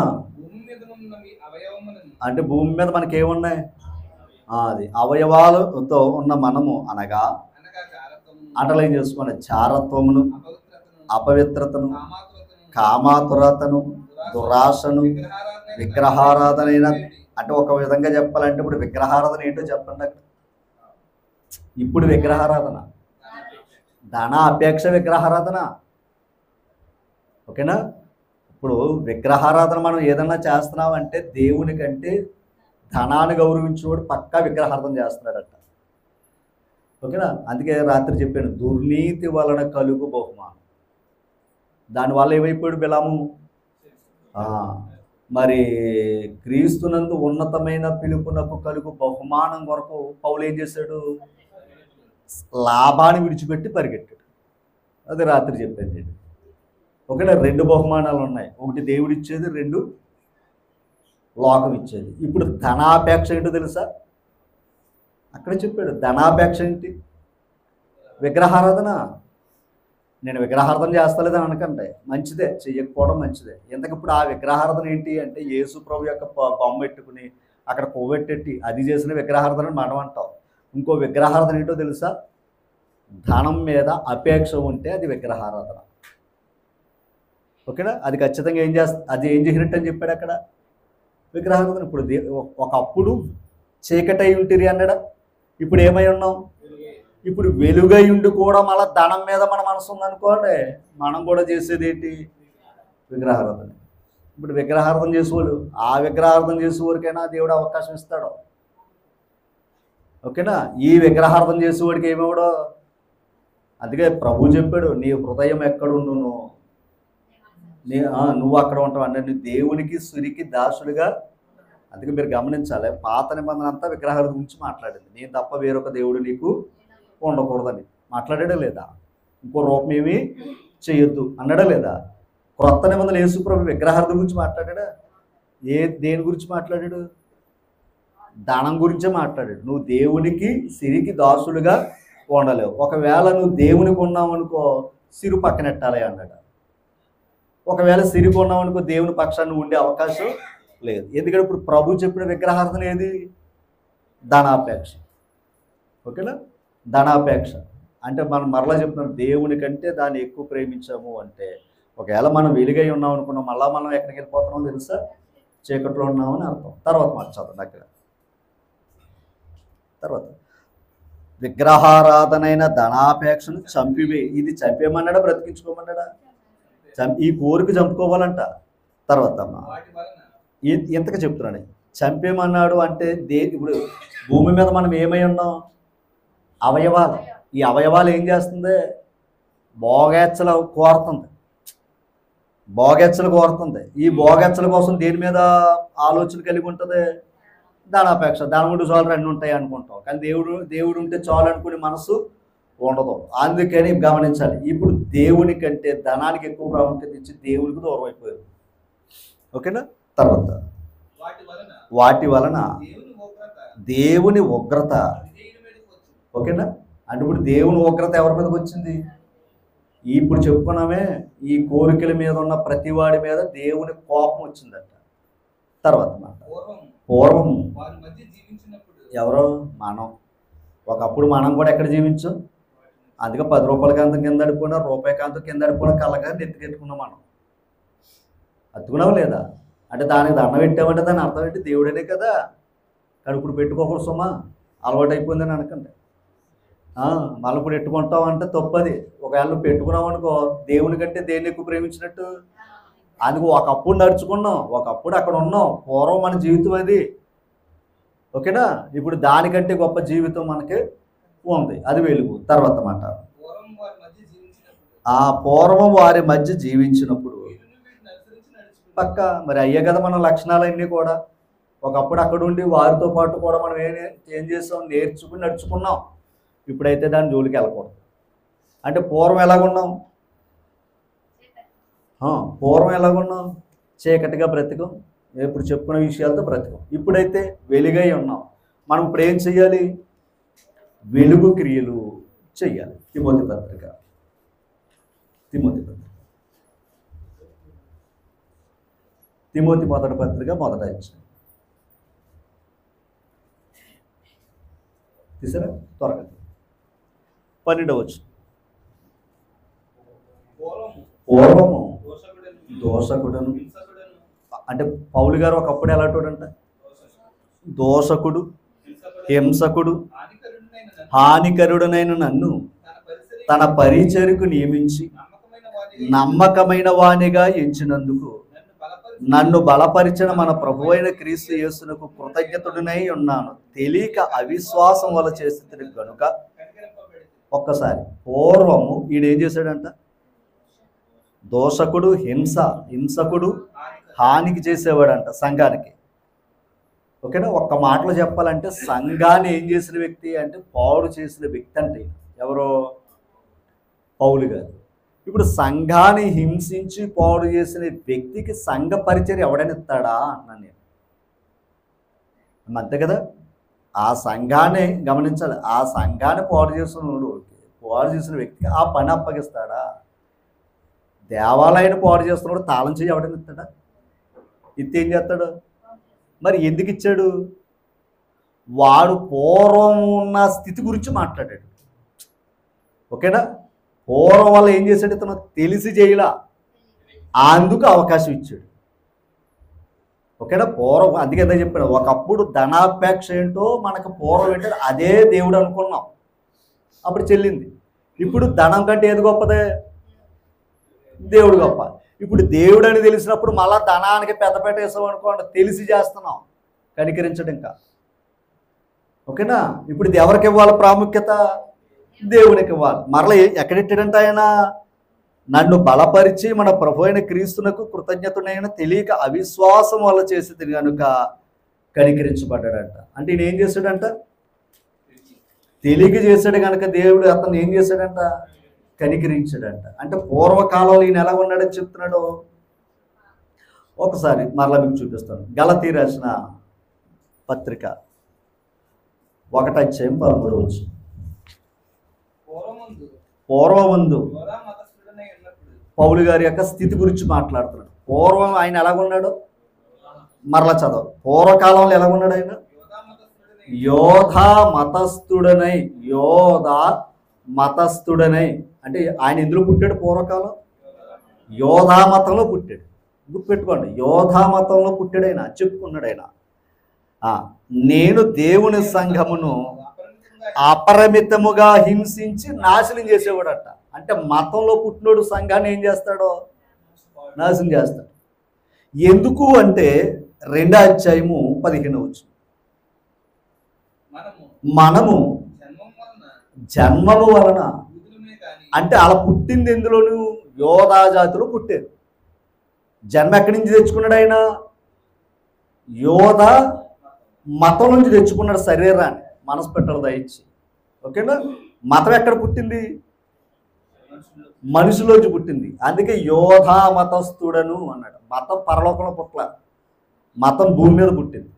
Speaker 1: అంటే భూమి మీద మనకి ఏమున్నాయి? అది అవయవాలతో ఉన్న మనము అనగా అండర్లైన్ చేసుకోండి. చారత్వమును, అపవిత్రతను, కామాతురతను, దురాశను, విగ్రహారాధన. అంటే ఒక విధంగా చెప్పాలంటే ఇప్పుడు విగ్రహారాధన ఏంటో చెప్పండి. అక్కడ ఇప్పుడు విగ్రహారాధన ధన అపేక్ష విగ్రహారాధన. ఓకేనా? ఇప్పుడు విగ్రహారాధన మనం ఏదన్నా చేస్తున్నాం అంటే దేవుని కంటే ధనాన్ని గౌరవించేవాడు పక్కా విగ్రహారాధన చేస్తున్నాడట. ఓకేనా? అందుకే రాత్రి చెప్పాను, దుర్నీతి వలన కలుగు బహుమానం. దానివల్ల ఏమైపోయాడు బిలాము? మరి క్రీస్తునందు ఉన్నతమైన పిలుపునకు కలుగు బహుమానం కొరకు పౌలు ఏం చేశాడు? లాభాన్ని విడిచిపెట్టి పరిగెట్టాడు. అది రాత్రి చెప్పాను నేను. ఒకటే 2 బహుమానాలు ఉన్నాయి. ఒకటి దేవుడు ఇచ్చేది, 2 లోకం ఇచ్చేది. ఇప్పుడు ధనాపేక్ష ఏంటో తెలుసా? అక్కడ చెప్పాడు. ధనాపేక్ష ఏంటి? విగ్రహారాధన. నేను విగ్రహారాధన చేస్తలేదని అనకంటే మంచిదే, చెయ్యకపోవడం మంచిదే. ఎందుకప్పుడు ఆ విగ్రహారాధన ఏంటి అంటే యేసు ప్రభు యొక్క బొమ్మ పెట్టుకుని అక్కడ కొవ్వెట్టెట్టి అది చేసిన విగ్రహారాధన మనం అంటాం. ఇంకో విగ్రహారాధన ఏంటో తెలుసా? ధనం మీద అపేక్ష ఉంటే అది విగ్రహారాధన. ఓకేనా? అది ఖచ్చితంగా అది ఏం చేసినట్టు అని చెప్పాడు అక్కడ విగ్రహారాధన. ఇప్పుడు ఒకప్పుడు చీకటై ఉంటిరి అన్నాడా? ఇప్పుడు ఏమై ఉన్నాం? ఇప్పుడు వెలుగై ఉండి కూడా మళ్ళీ ధనం మీద మన మనసు ఉందనుకోండి, మనం కూడా చేసేది ఏంటి? విగ్రహారాధన. ఇప్పుడు విగ్రహారాధన చేసేవాళ్ళు ఆ విగ్రహారాధన చేసేవారికైనా దేవుడు అవకాశం ఇస్తాడు. ఓకేనా? ఈ విగ్రహారాధన చేసేవాడికి ఏమివ్వడో. అందుకే ప్రభు చెప్పాడు, నీ హృదయం ఎక్కడుండును నువ్వు అక్కడ ఉంటావు అంటే నువ్వు దేవునికి సురికి దాసులుగా అందుకే మీరు గమనించాలి, పాత నిబంధన అంతా విగ్రహాల గురించి మాట్లాడింది. నేను తప్ప వేరొక దేవుడు నీకు ఉండకూడదని మాట్లాడాడా లేదా? ఇంకో రూపం ఏమీ చేయొద్దు అన్నాడా లేదా? క్రొత్త నిబంధన యేసుప్రభు విగ్రహాల గురించి మాట్లాడాడా? దేని గురించి మాట్లాడాడు? దానం గురించే మాట్లాడాడు. నువ్వు దేవునికి సిరికి దాసుడుగా ఉండలేవు. ఒకవేళ నువ్వు దేవునికి ఉన్నావు అనుకో, సిరు పక్కనెట్టాలి అన్నాడు. ఒకవేళ సిరికి ఉన్నావు అనుకో, దేవుని పక్షాన్ని ఉండే అవకాశం లేదు. ఎందుకంటే ఇప్పుడు ప్రభు చెప్పిన విగ్రహార్థన ఏది? ధనాపేక్ష. ఓకేనా? ధనాపేక్ష అంటే మనం మరలా చెప్తున్నాం, దేవుని కంటే దాన్ని ఎక్కువ ప్రేమించాము అంటే, ఒకవేళ మనం వెలుగై ఉన్నాం అనుకున్నాం, మళ్ళీ మనం ఎక్కడికి వెళ్ళిపోతున్నామో తెలుసా? చీకట్లో ఉన్నామని అర్థం. తర్వాత మాట చదవండి అక్కడ. తర్వాత విగ్రహారాధనైన ధనాపేక్షను చంపివే. ఇది చంపేమన్నాడా బ్రతికించుకోమన్నాడా? ఈ కోరిక చంపుకోవాలంట. తర్వాత ఇంతగా చెప్తున్నాడు, చంపేమన్నాడు అంటే ఇప్పుడు భూమి మీద మనం ఏమై ఉన్నాం? అవయవాలు. ఈ అవయవాలు ఏం చేస్తుంది? భోగేచ్చలు కోరుతుంది. ఈ భోగేచ్చల కోసం దేని మీద ఆలోచన కలిగి ఉంటుంది? ధనాపేక్ష. ధనం ఉంటే చాలు, రెండు ఉంటాయి అనుకుంటాం. కానీ దేవుడు ఉంటే చాలు అనుకునే మనసు ఉండదు. అందుకని గమనించాలి, ఇప్పుడు దేవుని కంటే ధనానికి ఎక్కువ ప్రాముఖ్యత ఇచ్చి దేవునికి దూరం అయిపోయారు. ఓకేనా? తర్వాత వాటి వలన దేవుని ఉగ్రత. ఓకేనా? అంటే ఇప్పుడు దేవుని ఉగ్రత ఎవరి మీదకి వచ్చింది? ఇప్పుడు చెప్పుకున్నామే, ఈ కోరికల మీద ఉన్న ప్రతి వాడి మీద దేవుని కోపం వచ్చిందట. తర్వాత మాట, పూర్వం ఎవరో మనం, ఒకప్పుడు మనం కూడా ఎక్కడ జీవించాం? అందుకే 10 రూపాయల కాంతం కింద అడిపోయినా, రూపాయి కాంతం కింద అడిపోయినా కళ్ళగా నెత్తికెట్టుకున్నాం మనం. అత్తుకున్నావు లేదా? అంటే దానికి దండం పెట్టామంటే దాని అర్థం ఏంటి? దేవుడనే కదా. కానీ ఇప్పుడు పెట్టుకోకూడదు సుమా, అలవాటు అయిపోయిందని అనకండి. మళ్ళీ ఇప్పుడు పెట్టుకుంటావు అంటే తప్పది. ఒకవేళ నువ్వు పెట్టుకున్నావు అనుకో, దేవుని కంటే దేన్ని ఎక్కువ ప్రేమించినట్టు. అందుకు ఒకప్పుడు నడుచుకున్నాం, ఒకప్పుడు అక్కడ ఉన్నాం, పూర్వం మన జీవితం అది. ఓకేనా? ఇప్పుడు దానికంటే గొప్ప జీవితం మనకి ఉంది, అది వెలుగు. తర్వాత మాట, ఆ పూర్వం వారి మధ్య జీవించినప్పుడు పక్క మరి అయ్యే కదా మన లక్షణాలన్నీ కూడా. ఒకప్పుడు అక్కడ ఉండి వారితో పాటు కూడా మనం ఏం చేస్తాం? నేర్చుకుని నడుచుకున్నాం. ఇప్పుడైతే దాని జోలికి వెళ్ళకూడదు. అంటే పూర్వం ఎలాగున్నాం? చీకటిగా బ్రతికం, ఇప్పుడు చెప్పుకున్న విషయాలతో బ్రతికం. ఇప్పుడైతే వెలుగై ఉన్నాం. మనం ఇప్పుడు ఏం చెయ్యాలి? వెలుగు క్రియలు చెయ్యాలి. తిమోతి మొదటి పత్రిక మొదట ఇచ్చాను. తీసారా? త్వరగా 12వ వచనం. పూర్వము దోషకుడను, అంటే పౌలు గారు ఒకప్పుడు ఎలాంటోడంట? దోషకుడు, హింసకుడు, హానికరుడనైన నన్ను తన పరిచర్యకు నియమించి నమ్మకమైన వానిగా ఎంచినందుకు నన్ను బలపరిచిన మన ప్రభువైన క్రీస్తు యేసునకు కృతజ్ఞతుడినై ఉన్నాను. తెలియక అవిశ్వాసం వల్ల చేస్తుంది కనుక. ఒక్కసారి, పూర్వము ఈడేం చేశాడంట? దోషకుడు, హింసకుడు, హానికి చేసేవాడంట సంఘానికి. ఓకేనా? ఒక్క మాటలో చెప్పాలంటే సంఘాన్ని ఏం చేసిన వ్యక్తి అంటే పాడు చేసిన వ్యక్తి అంటే ఎవరో? పౌలు గారు. ఇప్పుడు సంఘాన్ని హింసించి పాడు చేసిన వ్యక్తికి సంఘ పరిచర్య ఎవడైనా ఇస్తాడా అన్నాను నేను. అంతే కదా? ఆ సంఘాన్ని గమనించాలి. ఆ సంఘాన్ని పాడు చేసిన వ్యక్తికి ఆ పని అప్పగిస్తాడా? దేవాలయాన్ని పాడు చేస్తున్నాడు, తాళం చేయి ఎవడైనా ఇస్తాడా? ఇత్తి ఏం చేస్తాడు? మరి ఎందుకు ఇచ్చాడు? వాడు పూర్వం ఉన్న స్థితి గురించి మాట్లాడాడు. ఓకేనా? పూర్వం వల్ల ఏం చేశాడు? ఇతను తెలిసి చేయలా, అందుకు అవకాశం ఇచ్చాడు. ఓకేనా? పూర్వం అందుకే ఎంత చెప్పాడు, ఒకప్పుడు ధనాపేక్ష ఏంటో మనకు పూర్వం ఏంటో అదే దేవుడు అనుకున్నాం, అప్పుడు చెల్లింది. ఇప్పుడు ధనం కంటే ఏది గొప్పదే? దేవుడు గొప్ప. ఇప్పుడు దేవుడు అని తెలిసినప్పుడు మళ్ళా ధనానికి పెద్దపేట వేసాం అనుకోండి, తెలిసి చేస్తున్నాం, కనికరించడం ఇంకా. ఓకేనా? ఇప్పుడు ఇది ఎవరికి ఇవ్వాలి ప్రాముఖ్యత? దేవునికి ఇవ్వాలి. మరలా ఎక్కడెట్టాడంటే ఆయన నన్ను బలపరిచి మన ప్రభు అయిన క్రీస్తునకు కృతజ్ఞతునైనా తెలియక అవిశ్వాసం వల్ల చేసేది కనుక కనికరించబడ్డాడంట. అంటే ఈయన ఏం చేశాడంట? తెలియక చేశాడు కనుక దేవుడు అతను ఏం చేశాడంట? కనికరించాడంట. అంటే పూర్వకాలంలో ఈయన ఎలా ఉన్నాడని చెప్తున్నాడు. ఒకసారి మరలా మీకు చూపిస్తాను. గలతీ రాసిన పత్రిక 1:13. పూర్వమందు పౌలు గారి యొక్క స్థితి గురించి మాట్లాడుతున్నాడు. పూర్వం ఆయన ఎలాగున్నాడు? మరలా చదవ. పూర్వకాలంలో ఎలాగున్నాడు ఆయన? యోధా మతస్థుడనై అంటే ఆయన ఎందులో పుట్టాడు? పూర్వకాలం యోధా మతంలో పుట్టాడు. గుర్తుపెట్టుకోండి, యోధా మతంలో పుట్టాడు ఆయన. చెప్పుకున్నాడు ఆయన, నేను దేవుని సంఘమును అపరిమితముగా హింసించి నాశనం చేసేవాడట. అంటే మతంలో పుట్టినోడు సంఘాన్ని ఏం చేస్తాడో నాశనం చేస్తాడు. ఎందుకు అంటే 2:15 మనము జన్మము వలన అంటే అలా పుట్టింది ఎందులోను? యోధా జాతిలో పుట్టారు. జన్మ ఎక్కడి నుంచి తెచ్చుకున్నాడు ఆయన? యోధా మతం నుంచి తెచ్చుకున్నాడు శరీరాన్ని, మనసు పెట్టలు దయచి. ఓకేనా? మతం ఎక్కడ పుట్టింది? మనిషిలోంచి పుట్టింది. అందుకే యోధా మతస్థుడను అన్నాడు. మతం పరలోకంలో పుట్ల, మతం భూమి మీద పుట్టింది.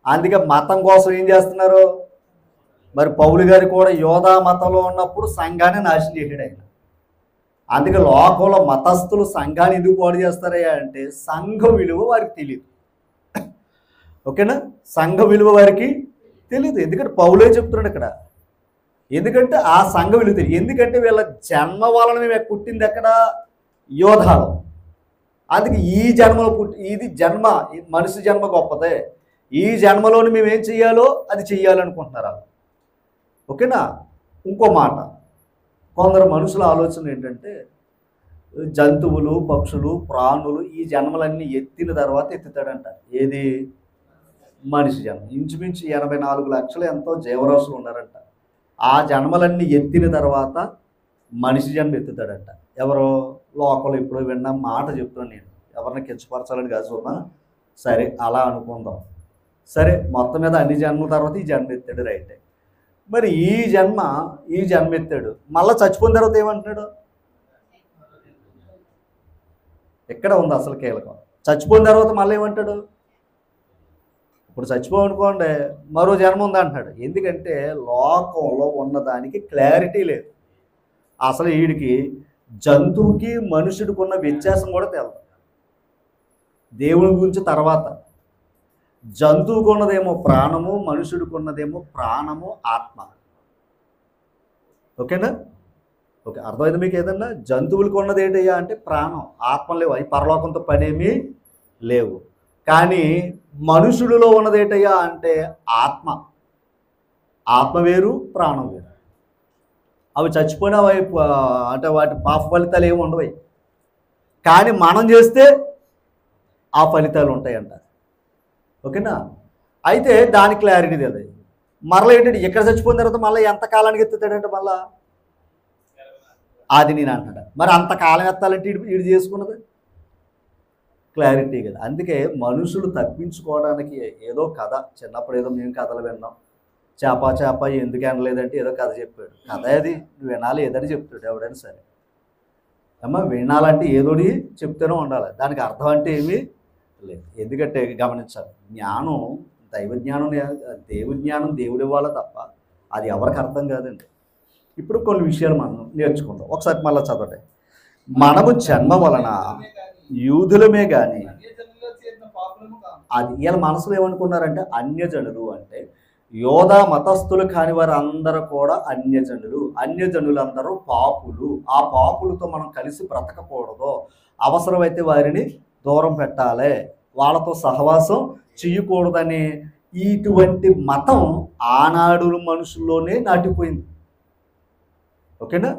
Speaker 1: అందుకే మతం కోసం ఏం చేస్తున్నారు? మరి పౌలు గారు కూడా యోధా మతంలో ఉన్నప్పుడు సంఘాన్ని నాశనం చేశాడు ఆయన. అందుకే లోకంలో మతస్థులు సంఘాన్ని ఎందుకు పాడు చేస్తారయ్యా అంటే సంఘ విలువ వారికి తెలియదు. ఓకేనా? సంఘ విలువ వారికి తెలియదు. ఎందుకంటే పౌలే చెప్తున్నాడు ఇక్కడ. ఎందుకంటే ఆ సంఘ విలువ తెలియదు. ఎందుకంటే వీళ్ళ జన్మ వలన మేము పుట్టింది ఎక్కడ? యోధాలో. అందుకే ఈ జన్మలో ఇది జన్మ, మనిషి జన్మ గొప్పదే. ఈ జన్మలోని మేము ఏం చెయ్యాలో అది చెయ్యాలనుకుంటున్నారు. ఓకేనా? ఇంకో మాట, కొందరు మనుషుల ఆలోచన ఏంటంటే జంతువులు, పక్షులు, ప్రాణులు ఈ జన్మలన్నీ ఎత్తిన తర్వాత ఎత్తుతాడంట. ఏది? మనిషి జన్మ. ఇంచుమించు 84 లక్షలు ఎంతో జీవరాశులు ఉన్నారంట. ఆ జన్మలన్నీ ఎత్తిన తర్వాత మనిషి జన్మ ఎత్తుతాడంట. ఎవరో లోకంలో ఎప్పుడో విన్న మాట చెప్తున్నాను నేను, ఎవరిని కించపరచాలని కాదు చూద్దా. సరే అలా అనుకుందాం. సరే మొత్తం మీద అన్ని జన్మల తర్వాత ఈ జన్మ ఎత్తాడు, రైటే. మరి ఈ జన్మ ఎత్తాడు, మళ్ళీ చచ్చిపోయిన తర్వాత ఏమంటున్నాడు? ఎక్కడ ఉంది అసలు కీలకం? చచ్చిపోయిన తర్వాత మళ్ళీ ఏమంటాడు? ఇప్పుడు చచ్చిపోనుకోండి మరో జన్మ ఉంది అంటున్నాడు. ఎందుకంటే లోకంలో ఉన్నదానికి క్లారిటీ లేదు. అసలు వీడికి జంతువుకి మనుషుడికి ఉన్న వ్యత్యాసం కూడా తెలియదు. దేవుని గురించి తర్వాత జంతువుకు ఉన్నదేమో ప్రాణము, మనుషుడికి ఉన్నదేమో ప్రాణము, ఆత్మ. ఓకేనా? ఓకే, అర్థమైంది మీకు? ఏదన్నా జంతువులకు ఉన్నది ఏంటయ్యా అంటే ప్రాణం, ఆత్మ లేవు. అవి పరలోకంతో పనేమీ లేవు. కానీ మనుషుడిలో ఉన్నది ఏంటయ్యా అంటే ఆత్మ. ఆత్మ వేరు, ప్రాణం వేరు. అవి చచ్చిపోయినా అంటే వాటి పాప ఫలితాలు ఏమి ఉండవు. కానీ మనం చేస్తే ఆ ఫలితాలు ఉంటాయంట. ఓకేనా? అయితే దాని క్లారిటీ తెలియదు. మరలా ఏంటంటే ఎక్కడ చచ్చిపోయిన తర్వాత మళ్ళీ ఎంత కాలానికి ఎత్తుతాడంటే మళ్ళా అది నేను అంటాడు. మరి అంతకాలం ఎత్తాలంటే వీడు చేసుకున్నది క్లారిటీ కదా. అందుకే మనుషులు తప్పించుకోవడానికి ఏదో కథ, చిన్నప్పుడు ఏదో మేము కథలు విన్నాం. చేప ఎందుకు అనలేదంటే ఏదో కథ చెప్పాడు. కథ అది నువ్వు వినాలి ఏదని చెప్తాడు ఎవడైనా సరే. అమ్మ వినాలంటే ఏదోడి చెప్తూనే ఉండాలి. దానికి అర్థం అంటే ఏమీ లేదు. ఎందుకంటే గమనించాలి, జ్ఞానం దైవజ్ఞానం, దేవుజ్ఞానం దేవుడి ఇవ్వాలి తప్ప అది ఎవరికి అర్థం కాదండి. ఇప్పుడు కొన్ని విషయాలు మనం నేర్చుకుందాం. ఒకసారి మళ్ళీ చదవండి. మనము జన్మ వలన యూదులమే కానీ అది వీళ్ళ మనసులో ఏమనుకున్నారంటే అన్యజనులు అంటే యోధా మతస్థులు కాని వారు అందరూ కూడా అన్యజనులు. అన్యజనులందరూ పాపులు. ఆ పాపులతో మనం కలిసి బ్రతకకూడదు. అవసరమైతే వారిని దూరం పెట్టాలి, వాళ్ళతో సహవాసం చేయకూడదని ఇటువంటి మతం ఆనాడు మనుషుల్లోనే నాటిపోయింది. ఓకేనా?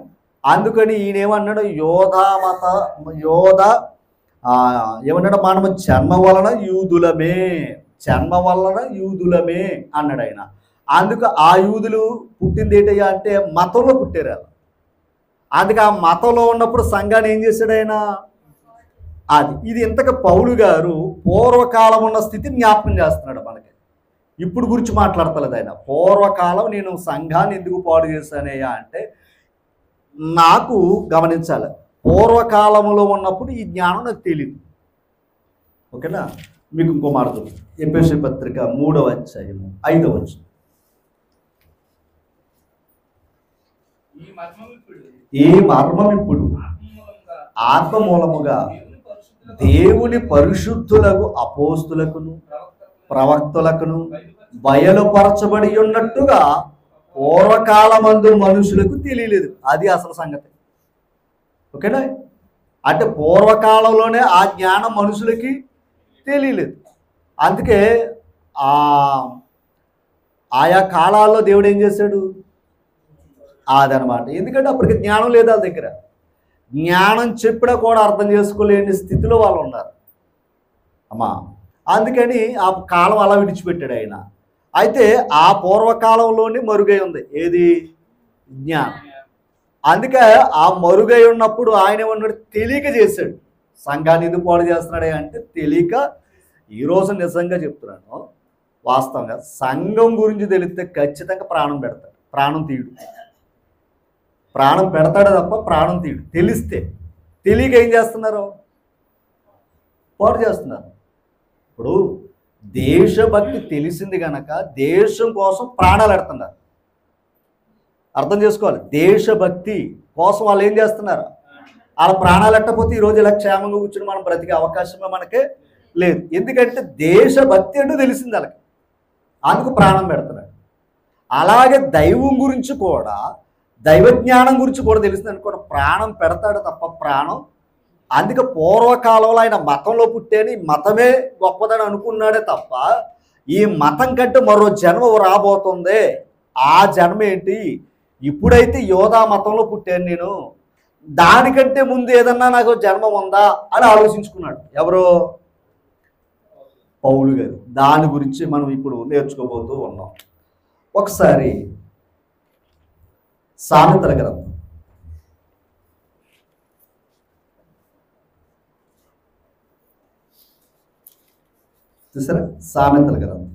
Speaker 1: అందుకని ఈయన ఏమన్నాడు? ఏమన్నాడు? మనము జన్మ వలన యూదులమే అన్నాడు ఆయన. అందుకు ఆ యూదులు పుట్టింది ఏంటయ్యా అంటే మతంలో పుట్టారు వాళ్ళు. అందుకే ఆ మతంలో ఉన్నప్పుడు సంఘాన్ని ఏం చేశాడు ఆయన? ఇది ఇంతకు పౌలు గారు పూర్వకాలం ఉన్న స్థితిని జ్ఞాపకం చేస్తున్నాడు మనకి. ఇప్పుడు గురించి మాట్లాడతలేదు ఆయన. పూర్వకాలం నేను సంఘాన్ని ఎందుకు పాడు చేశానయ్యా అంటే, నాకు గమనించాలి, పూర్వకాలంలో ఉన్నప్పుడు ఈ జ్ఞానం నాకు తెలియదు. ఓకేనా? మీకు ఇంకో మాట చూడండి. ఎఫెసీ పత్రిక 3వ అధ్యాయము 5వ వచనం. ఈ మర్మం ఇప్పుడు ఆత్మ మూలముగా దేవుని పరిశుద్ధులకు అపోస్తులకును ప్రవక్తలకును బయలుపరచబడి ఉన్నట్టుగా పూర్వకాలమందు మనుషులకు తెలియలేదు. అది అసలు సంగతి. ఓకేనా? అంటే పూర్వకాలంలోనే ఆ జ్ఞానం మనుషులకి తెలియలేదు. అందుకే ఆయా కాలాల్లో దేవుడు ఏం చేశాడు? అదనమాట. ఎందుకంటే అప్పటికి జ్ఞానం లేదు వాళ్ళ దగ్గర. జ్ఞానం చెప్పినా కూడా అర్థం చేసుకోలేని స్థితిలో వాళ్ళు ఉన్నారు అమ్మా. అందుకని ఆ కాలం అలా విడిచిపెట్టాడు ఆయన. అయితే ఆ పూర్వకాలంలోనే మరుగై ఉంది ఏది? జ్ఞానం. అందుకే ఆ మరుగై ఉన్నప్పుడు ఆయన ఏమన్నాడు? తెలియక చేశాడు. సంఘాన్ని ఎందుకు పాడు చేస్తున్నాడే అంటే తెలియక. ఈరోజు నిజంగా చెప్తున్నాను, వాస్తవంగా సంఘం గురించి తెలిస్తే ఖచ్చితంగా ప్రాణం పెడతాడు, ప్రాణం తీయడు. ప్రాణం పెడతాడు తప్ప ప్రాణం తీయడు. తెలిస్తే. తెలియక ఏం చేస్తున్నారు? పాడు చేస్తున్నారు. ఇప్పుడు దేశభక్తి తెలిసింది కనుక దేశం కోసం ప్రాణాలు పెడుతున్నారు. అర్థం చేసుకోవాలి. దేశభక్తి కోసం వాళ్ళు ఏం చేస్తున్నారు? వాళ్ళ ప్రాణాలు ఎట్టకపోతే ఈరోజు ఇలా క్షేమంగా కూర్చుని మనం బ్రతికే అవకాశమే మనకే లేదు. ఎందుకంటే దేశభక్తి అంటే తెలిసింది వాళ్ళకి, అందుకు ప్రాణం పెడుతున్నాడు. అలాగే దైవం గురించి కూడా, దైవజ్ఞానం గురించి కూడా తెలిసింది అనుకోండి, ప్రాణం పెడతాడు తప్ప ప్రాణం. అందుకే పూర్వకాలంలో ఆయన మతంలో పుట్టేని మతమే గొప్పదని అనుకున్నాడే తప్ప ఈ మతం కంటే మరో జన్మ రాబోతుంది. ఆ జన్మ ఏంటి? ఇప్పుడైతే యోధా మతంలో పుట్టాను నేను, దానికంటే ముందు ఏదన్నా నాకు జన్మ ఉందా అని ఆలోచించుకున్నాడు. ఎవరు? పౌలు గారు. దాని గురించి మనం ఇప్పుడు నేర్చుకోబోతూ ఉన్నాం. ఒకసారి సామెతల గ్రంథం చూసారా? సామెతల గ్రంథం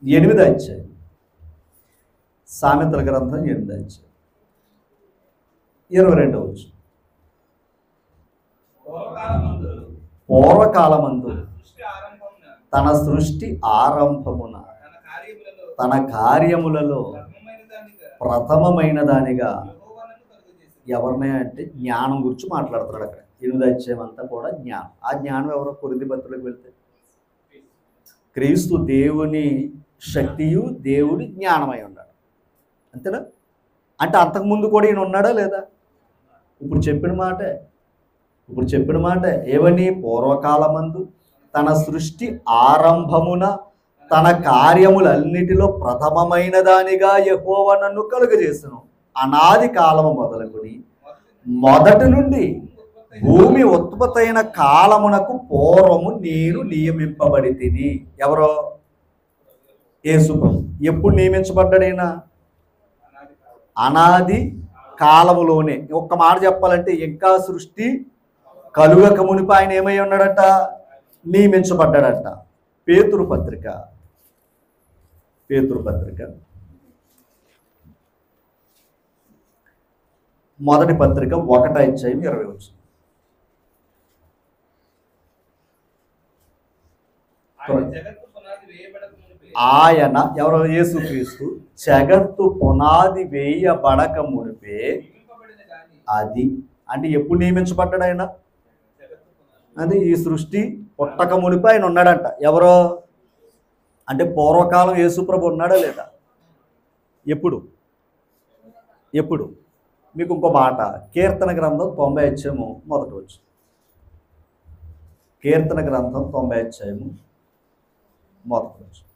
Speaker 1: 8వ అధ్యాయం. సామెతల గ్రంథం 8వ అధ్యాయం 22వ వచనం. పూర్వకాలమందు తన సృష్టి ఆరంభమున తన కార్యములలో ప్రథమమైన దానిగా ఎవరినే అంటే జ్ఞానం గురించి మాట్లాడుతున్నాడు అక్కడ. 8వ అధ్యాయం అంతా కూడా జ్ఞానం. ఆ జ్ఞానం ఎవరో కొరింథీ పత్రికలోకి వెళ్తే క్రీస్తు దేవుని శక్తియు దేవుడి జ్ఞానమై ఉన్నాడు. అంతేనా? అంటే అంతకుముందు కూడా ఈయన ఉన్నాడా లేదా? ఇప్పుడు చెప్పిన మాట ఏవని? పూర్వకాలమందు తన సృష్టి ఆరంభమున తన కార్యములన్నిటిలో ప్రథమమైన దానిగా యెహోవా నన్ను కలుగజేసెను. అనాది కాలము మొదలుకొని మొదటి నుండి భూమి ఉత్పత్తైన కాలమునకు పూర్వము నేను నియమింపబడి తిని. ఎవరో? యేసుప్రభు. ఎప్పుడు నియమించబడ్డాడైనా? అనాది కాలములోనే. ఒక్క మాట చెప్పాలంటే ఇంకా సృష్టి కలుగక మునిపి ఆయన ఏమై ఉన్నాడట? నియమించబడ్డాడట. పేతురు పత్రిక మొదటి పత్రిక 1వ అధ్యాయం 20వ వచనం. ఆయన ఎవరో? యేసుక్రీస్తు జగత్తు పునాది వేయబడక మునిపే. అది అంటే ఎప్పుడు నియమించబడ్డాడు ఆయన? అది ఈ సృష్టి పుట్టక మునిపే ఆయన ఉన్నాడంట. ఎవరో? అంటే పూర్వకాలం యేసుప్రభు ఉన్నాడా లేదా? ఎప్పుడు? మీకు ఇంకో మాట, కీర్తన గ్రంథం 90వ అధ్యాయము 1వ వచనం. కీర్తన గ్రంథం 90వ అధ్యాయము 1వ వచనం.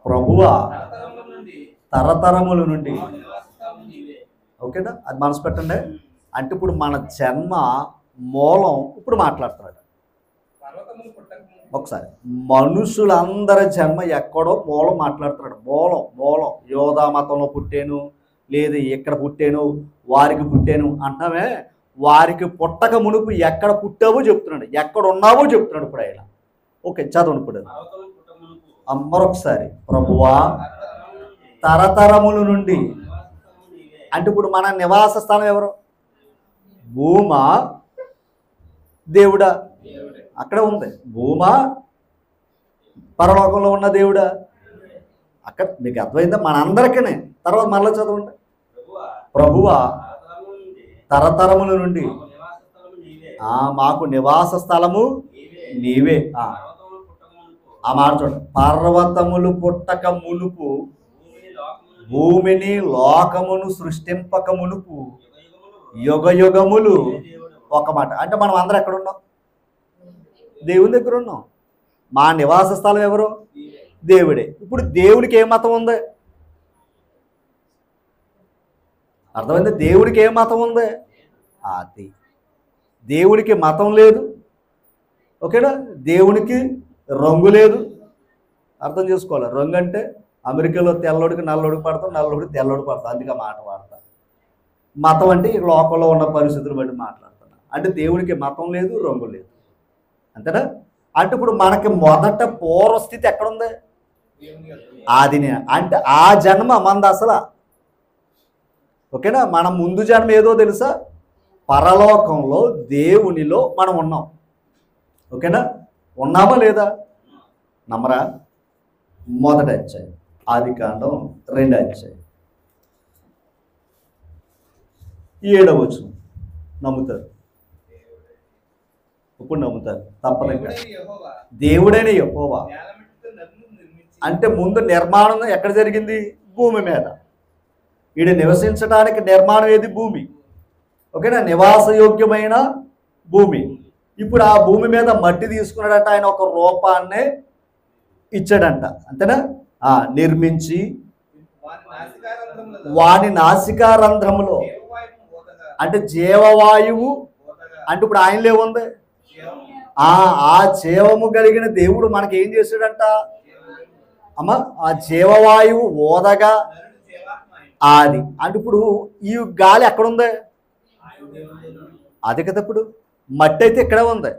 Speaker 1: ప్రభువా తరతరముల నుండి. ఓకేనా? అది మనసు పెట్టండి. అంటే ఇప్పుడు మన జన్మ మూలం ఇప్పుడు మాట్లాడుతున్నాడు. ఒకసారి మనుషులందరి జన్మ ఎక్కడో మూలం మాట్లాడుతున్నాడు. మూలం యోధా మతంలో పుట్టాను, లేదు ఇక్కడ పుట్టాను, వారికి పుట్టాను అంటామే. వారికి పుట్టక మునుపు ఎక్కడ పుట్టావో చెప్తున్నాడు, ఎక్కడ ఉన్నావో చెప్తున్నాడు. ఇప్పుడు ఆయన ఓకే చదవండి ఇప్పుడు మరొకసారి. ప్రభువా తరతరముల నుండి, అంటే ఇప్పుడు మన నివాస స్థలం ఎవరు? భూమా దేవుడా? అక్కడ ఉంది. భూమా పరలోకంలో ఉన్న దేవుడా? అక్కడ మీకు అర్థమైందా? మనందరికీ. తర్వాత మళ్ళీ చదవండి. ప్రభువా తరతరముల నుండి మాకు నివాస స్థలము నీవే. ఆ మాట చూడండి. పర్వతములు పుట్టక మునుపు, భూమిని లోకమును సృష్టింపక మునుపు, యుగ యుగములు. ఒక మాట అంటే మనం అందరం ఎక్కడ ఉన్నాం? దేవుని దగ్గర ఉన్నాం. మా నివాస స్థలం ఎవరు? దేవుడే. ఇప్పుడు దేవుడికి ఏ మతం ఉంది? అర్థమైంది? దేవుడికి ఏ మతం ఉంది? అది దేవుడికి మతం లేదు. ఓకేనా? దేవునికి రంగు లేదు. అర్థం చేసుకోవాలి. రంగు అంటే అమెరికాలో తెల్లోడికి నల్లోడికి పడతాం, నల్లోడికి తెల్లోడికి పడతాం, అందుకే మాట వాడతాం. మతం అంటే ఈ లోకంలో ఉన్న పరిస్థితులు బట్టి మాట్లాడుతున్నాం. అంటే దేవుడికి మతం లేదు, రంగు లేదు. అంతేనా? అంటే ఇప్పుడు మనకి మొదట పూర్వస్థితి ఎక్కడుంది? ఆదినే. అంటే ఆ జన్మ మనది అసలు. ఓకేనా? మనం ముందు జన్మ ఏదో తెలుసా? పరలోకంలో దేవునిలో మనం ఉన్నాం. ఓకేనా? ఉన్నామా లేదా? నమ్మరా? మొదటి అధ్యాయం ఆదికాండం 2వ అధ్యాయం 7వ వచనం. నమ్ముతారు? ఇప్పుడు నమ్ముతారు తప్పనిక. దేవుడైన యెహోవా అంటే ముందు నిర్మాణం ఎక్కడ జరిగింది? భూమి మీద. ఈడ నివసించడానికి నిర్మాణం ఏది? భూమి. ఓకేనా? నివాసయోగ్యమైన భూమి. ఇప్పుడు ఆ భూమి మీద మట్టి తీసుకున్నాడంట ఆయన, ఒక రూపాన్ని ఇచ్చాడంట. అంతేనా? నిర్మించి వాని నాసికారంధ్రములో, అంటే జీవవాయువు. అంటే ఇప్పుడు ఆయనలో ఏముంది? ఆ జీవము కలిగిన దేవుడు మనకి ఏం చేశాడంట అమ్మ? ఆ జీవవాయువు ఓదగా అది. అంటే ఇప్పుడు ఈ గాలి ఎక్కడుంది? అది కదా. ఇప్పుడు మట్టి అయితే ఇక్కడే ఉంది.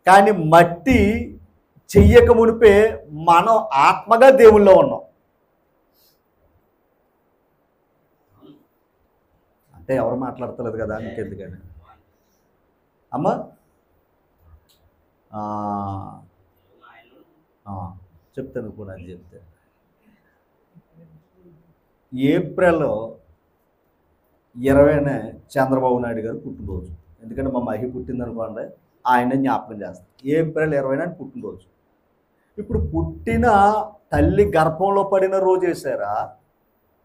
Speaker 1: కానీ మట్టి చెయ్యక మునిపే మనం ఆత్మగా దేవుల్లో ఉన్నాం. అంటే ఎవరు మాట్లాడతలేదు కదా, మీకెందుకని అమ్మా? చెప్తాను కూడా. అది చెప్తే ఏప్రిల్ 20న చంద్రబాబు నాయుడు గారు పుట్టినరోజు. ఎందుకంటే మా మహి పుట్టిందనుకోండి, ఆయన జ్ఞాపకం చేస్తాం. ఏప్రిల్ 20న పుట్టినరోజు. ఇప్పుడు పుట్టిన తల్లి గర్భంలో పడిన రోజు వేసారా,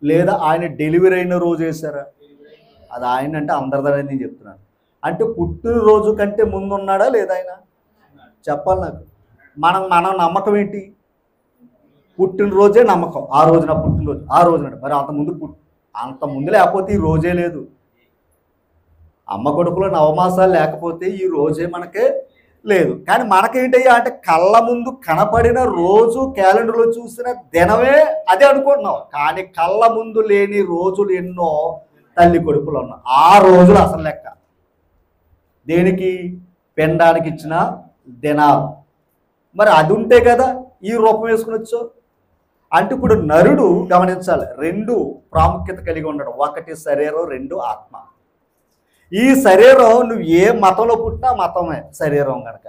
Speaker 1: లేదా ఆయన డెలివరీ అయిన రోజు వేసారా? అది ఆయన అంటే అందరిదని నేను చెప్తున్నాను. అంటే పుట్టినరోజు కంటే ముందు ఉన్నాడా లేదా ఆయన? చెప్పాలి నాకు. మన నమ్మకం ఏంటి? పుట్టినరోజే నమ్మకం. ఆ రోజున పుట్టినరోజు, ఆ రోజున. మరి అంత ముందు లేకపోతే ఈ రోజే లేదు. అమ్మ కొడుకులో నవమాసాలు లేకపోతే ఈ రోజే మనకే లేదు. కానీ మనకేంటయ్యా అంటే కళ్ళ ముందు కనపడిన రోజు క్యాలెండర్లో చూసిన దినమే అదే అనుకుంటున్నాం. కానీ కళ్ళ ముందు లేని రోజులు ఎన్నో తల్లి కొడుకులు ఉన్నాం. ఆ రోజులు అసలు లెక్క. దేనికి? పెండానికి ఇచ్చిన దినాలు. మరి అది ఉంటే కదా ఈ రూపం వేసుకునొచ్చు. అంటే ఇప్పుడు నరుడు గమనించాలి, 2 ప్రాముఖ్యత కలిగి ఉండడం. 1 శరీరం, 2 ఆత్మ. ఈ శరీరం నువ్వు ఏ మతంలో పుట్టినా మతమే శరీరం కనుక.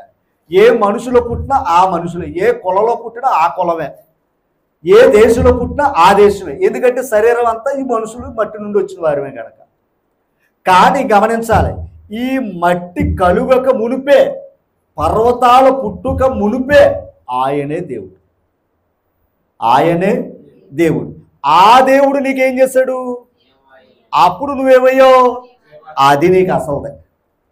Speaker 1: ఏ మనుషులో పుట్టినా ఆ మనుషులే. ఏ కులంలో పుట్టినా ఆ కులమే. ఏ దేశంలో పుట్టినా ఆ దేశమే. ఎందుకంటే శరీరం అంతా ఈ మనుషులు మట్టి నుండి వచ్చిన వారిమే కనుక. కానీ గమనించాలి, ఈ మట్టి కలుగక మునిపే, పర్వతాల పుట్టుక మునిపే ఆయనే దేవుడు. ఆయనే దేవుడు. ఆ దేవుడు నీకేం చేశాడు? అప్పుడు నువ్వేమయ్యో? అది నీకు అసలుదే.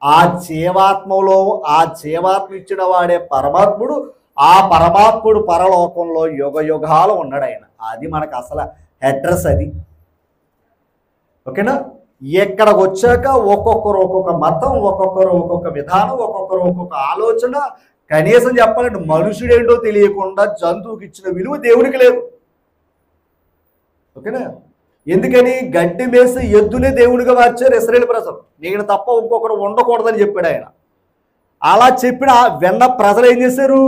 Speaker 1: ఆ జీవాత్మలో ఆ జీవాత్మ ఇచ్చిన వాడే పరమాత్ముడు. ఆ పరమాత్ముడు పరలోకంలో యుగ యుగాలు ఉన్నాడు ఆయన. అది మనకు అసలు అడ్రస్ అది. ఓకేనా? ఎక్కడికి వచ్చాక ఒక్కొక్కరు ఒక్కొక్క మతం, ఒక్కొక్కరు ఒక్కొక్క విధానం, ఒక్కొక్కరు ఒక్కొక్క ఆలోచన. కనీసం చెప్పాలంటే మనుషుడేంటో తెలియకుండా జంతువుకి ఇచ్చిన విలువ దేవుడికి లేదు. ఓకేనా? ఎందుకని? గడ్డి మేసి ఎద్దునే దేవుడిగా మార్చారు ఇశ్రాయేలు ప్రజలు. నేను తప్ప ఇంకొకరు ఉండకూడదని చెప్పాడు ఆయన. అలా చెప్పిన వెన్న ప్రజలు ఏం చేశారు?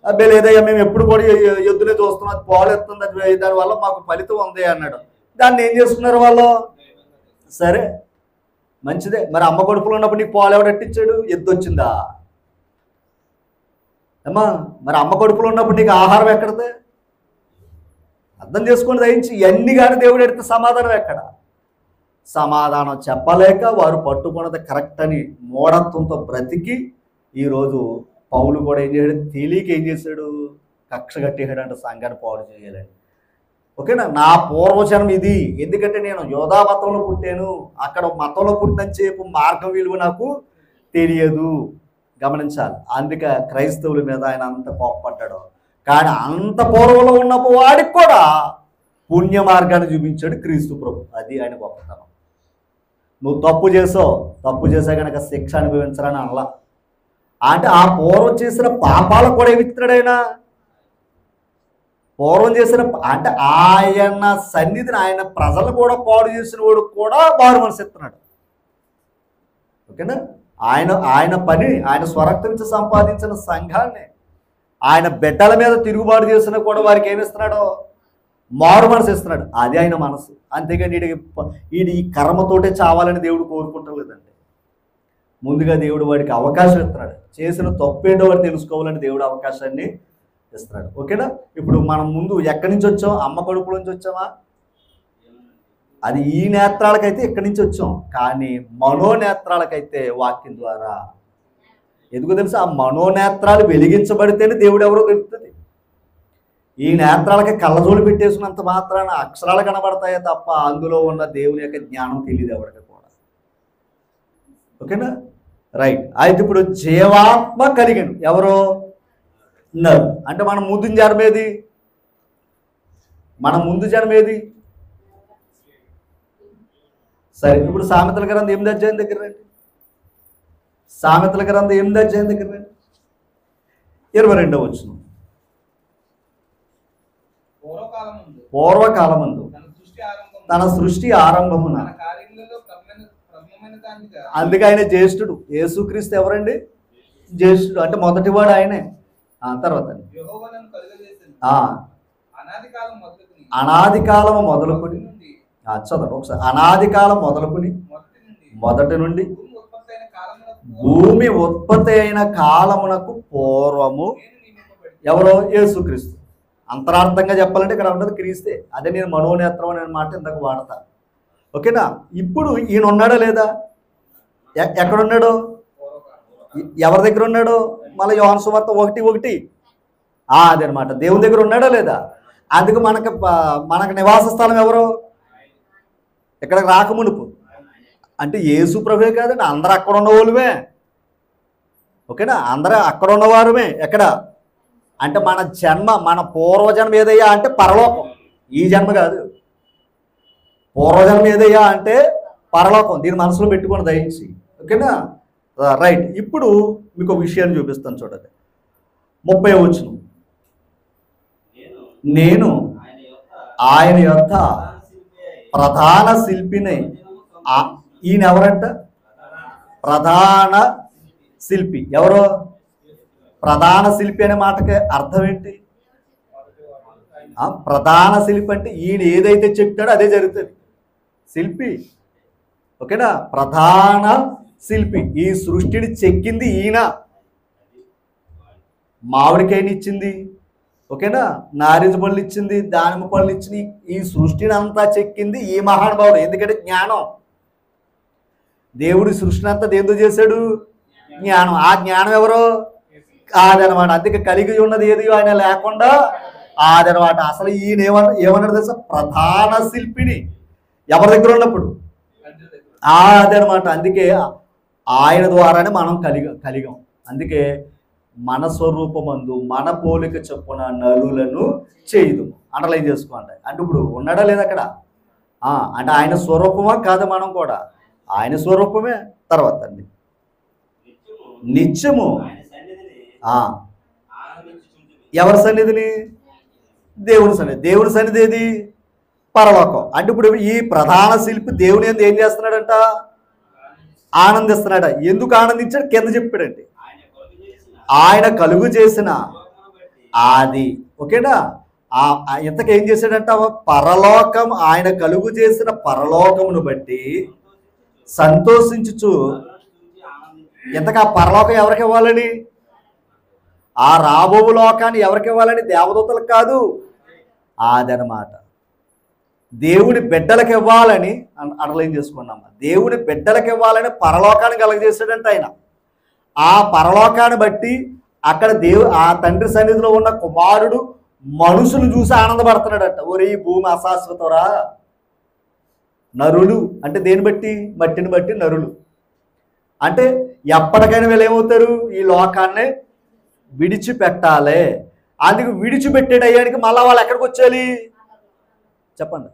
Speaker 1: అబ్బే లేదయ్యా, మేము ఎప్పుడు కూడా ఎద్దునే చూస్తున్నాం, అది పాలు ఎత్తుంది, అది దానివల్ల మాకు ఫలితం ఉంది అన్నాడు. దాన్ని ఏం చేసుకున్నారు వాళ్ళు? సరే మంచిదే, మరి అమ్మ కడుపులో ఉన్నప్పుడు నీకు పాలు ఎవడట్టించాడు? ఎద్దు వచ్చిందా? అమ్మా, మరి అమ్మ కడుపులో ఉన్నప్పుడు నీకు ఆహారం ఎక్కడదే? అర్థం చేసుకుని దయించి ఇవన్నీ కానీ దేవుడు ఎడితే సమాధానం ఎక్కడ? సమాధానం చెప్పలేక వారు పట్టుకున్నది కరెక్ట్ అని మూఢత్వంతో బ్రతికి ఈరోజు పౌలు కూడా ఏం చేశాడు? తెలియక ఏం చేశాడు? కక్ష కట్టేసాడంటే సంఘాన్ని పాడు చేయాలని. ఓకేనా? నా పూర్వజనం ఇది. ఎందుకంటే నేను యోధా మతంలో పుట్టాను, అక్కడ మతంలో పుట్టిన చేపు మార్గం విలువ నాకు తెలియదు. గమనించాలి. అందుకే క్రైస్తవుల మీద ఆయన అంత కోపపడ్డాడు. కానీ అంత పూర్వంలో ఉన్నప్పుడు వాడికి కూడా పుణ్య మార్గాన్ని చూపించాడు క్రీస్తు ప్రభు. అది ఆయన గొప్పతనం. నువ్వు తప్పు చేసా కనుక శిక్ష అనుభవించరని అనలా. అంటే ఆ పూర్వం చేసిన పాపాలకు కూడా ఏమిస్తున్నాడు ఆయన? పూర్వం చేసిన అంటే ఆయన సన్నిధిని, ఆయన ప్రజలు కూడా పాడు చేసిన వాడు కూడా మారు మనసు ఇస్తున్నాడు. ఓకేనా? ఆయన పని, ఆయన స్వరక్తం నుంచి సంపాదించిన సంఘాన్ని ఆయన బిడ్డల మీద తిరుగుబాటు చేసినా కూడా వారికి ఏమిస్తున్నాడో? మారు మనసు ఇస్తున్నాడు. అది ఆయన మనసు. అంతేగాని వీడి ఈ కర్మతోటే చావాలని దేవుడు కోరుకుంటలేదండి. ముందుగా దేవుడు వాడికి అవకాశం ఇస్తున్నాడు. చేసిన తప్పేంటో వాడు తెలుసుకోవాలని దేవుడు అవకాశాన్ని ఇస్తున్నాడు. ఓకేనా? ఇప్పుడు మనం ముందు ఎక్కడి నుంచి వచ్చాం? అమ్మ కడుపుల నుంచి వచ్చామా? అది ఈ నేత్రాలకైతే ఇక్కడి నుంచి వచ్చాం. కానీ మనోనేత్రాలకైతే వాక్యం ద్వారా. ఎందుకు తెలుసా? ఆ మనోనేత్రాలు వెలిగించబడితేనే దేవుడు ఎవరో తెలుస్తుంది. ఈ నేత్రాలకి కళ్ళజోడు పెట్టేసినంత మాత్రాన అక్షరాలు కనబడతాయే తప్ప అందులో ఉన్న దేవుని యొక్క జ్ఞానం తెలియదు ఎవరికి కూడా. ఓకేనా? రైట్. అయితే ఇప్పుడు జీవాత్మ కలిగను ఎవరో నరు. అంటే మన ముందు జన్మేది? మన ముందు జన్మేది? సరే, ఇప్పుడు సామెతల గ్రంథం 8వ అధ్యాయం దగ్గర రండి. సామెతల గ్రంథం 8వ అధ్యాయం దగ్గర రండి. 22వ వచనం. పూర్వకాలమందు తన సృష్టి ఆరంభమున. అందుకే ఆయన జ్యేష్ఠుడు. యేసుక్రీస్తు ఎవరండి? జ్యేష్ఠుడు. అంటే మొదటివాడు ఆయనే. తర్వాత అనాది కాలము మొదలుకొని చదవండి ఒకసారి. అనాది కాలం మొదలుకొని, మొదటి నుండి భూమి ఉత్పత్తి అయిన కాలమునకు పూర్వము ఎవరో? యేసుక్రీస్తు. అంతరార్థంగా చెప్పాలంటే ఇక్కడ ఉంటుంది క్రీస్తే. అదే నేను మనోనేత్రం అనే మాట ఇందాక వాడతా. ఓకేనా? ఇప్పుడు ఈయన ఉన్నాడా లేదా? ఎక్కడున్నాడు? ఎవరి దగ్గర ఉన్నాడు? మళ్ళీ యోహాను సువార్త 1:1 అదనమాట. దేవుని దగ్గర ఉన్నాడా లేదా? అందుకు మనకు నివాస స్థలం ఎవరు? ఇక్కడికి రాకమునుపు అంటే యేసు ప్రభువే కాదండి, అందరూ అక్కడ ఉన్నవాళ్ళమే. ఓకేనా? అందరూ అక్కడ ఉన్నవారుమే. ఎక్కడ అంటే మన జన్మ, మన పూర్వజన్మ ఏదయ్యా అంటే పరలోకం. ఈ జన్మ కాదు. పూర్వజన్మ ఏదయ్యా అంటే పరలోకం. దీన్ని మనసులో పెట్టుకొని దయించి. ఓకేనా? రైట్. ఇప్పుడు మీకు ఒక విషయాన్ని చూపిస్తాను చూడండి. 30వ వచనం. నేను ఆయన యొక్క ప్రధాన శిల్పిని. ఈయన ఎవరంట? ప్రధాన శిల్పి. ఎవరో? ప్రధాన శిల్పి అనే మాటకి అర్థం ఏంటి? ప్రధాన శిల్పి అంటే ఈయన ఏదైతే చెప్తాడో అదే జరుగుతుంది. శిల్పి. ఓకేనా? ప్రధాన శిల్పి. ఈ సృష్టిని చెక్కింది ఈయన. మామిడికాయని ఇచ్చింది. ఓకేనా? నారింజ పళ్ళు ఇచ్చింది, దానిమ్మ పళ్ళు ఇచ్చింది. ఈ సృష్టిని అంతా చెక్కింది ఈ మహానుభావుడు. ఎందుకంటే జ్ఞానం. దేవుడి సృష్టిని అంతా దేంతో చేశాడు? జ్ఞానం. ఆ జ్ఞానం ఎవరో? అదనమాట. అందుకే కలిగి ఉన్నది ఏది ఆయన లేకుండా అదనమాట. అసలు ఈయన ఏమన్నాడు తెలుసా? ప్రధాన శిల్పిని. ఎవరి దగ్గర ఉన్నప్పుడు? అదనమాట. అందుకే ఆయన ద్వారానే మనం కలిగాం. అందుకే మన స్వరూపమందు మన పోలిక చొప్పున నరులను చేయదు. అండర్లైన్ చేసుకోండి. అంటే ఇప్పుడు ఉన్నాడా లేదా అక్కడ? అంటే ఆయన స్వరూపమా కాదు? మనం కూడా ఆయన స్వరూపమే. తర్వాత అండి నిత్యము ఎవరి సన్నిధిని? దేవుని సన్నిధి. దేవుని సన్నిధి ఏది? పరలోకం. అంటే ఇప్పుడు ఈ ప్రధాన శిల్పి దేవుని యందు ఏం చేస్తున్నాడంట? ఆనందిస్తున్నాడ. ఎందుకు ఆనందించాడు? కింద చెప్పాడండి, ఆయన కలుగు చేసిన ఆది. ఓకేనా? ఇంతకు ఏం చేశాడంట? పరలోకం, ఆయన కలుగు చేసిన పరలోకమును బట్టి సంతోషించుచు. ఇంతకు ఆ పరలోకం ఎవరికి ఇవ్వాలని? ఆ రాబో లోకాన్ని ఎవరికి ఇవ్వాలని? దేవదూతలకు కాదు, అదనమాట. దేవుని బిడ్డలకు ఇవ్వాలని అండర్లైన్ చేసుకున్నాం. దేవుని బిడ్డలకు ఇవ్వాలని పరలోకాన్ని కలగజేశాడంట ఆయన. ఆ పరలోకాన్ని బట్టి అక్కడ ఆ తండ్రి సన్నిధిలో ఉన్న కుమారుడు మనుషులు చూసి ఆనందపడుతున్నాడట. ఒరే ఈ భూమి అశాశ్వతరా. నరులు అంటే దేని బట్టి? మట్టిని బట్టి నరులు. అంటే ఎప్పటికైనా వీళ్ళు ఏమవుతారు? ఈ లోకాన్ని విడిచిపెట్టాలి. అందుకు విడిచిపెట్టేట అయ్యానికి మళ్ళా వాళ్ళు ఎక్కడికి వచ్చేయాలి చెప్పండి?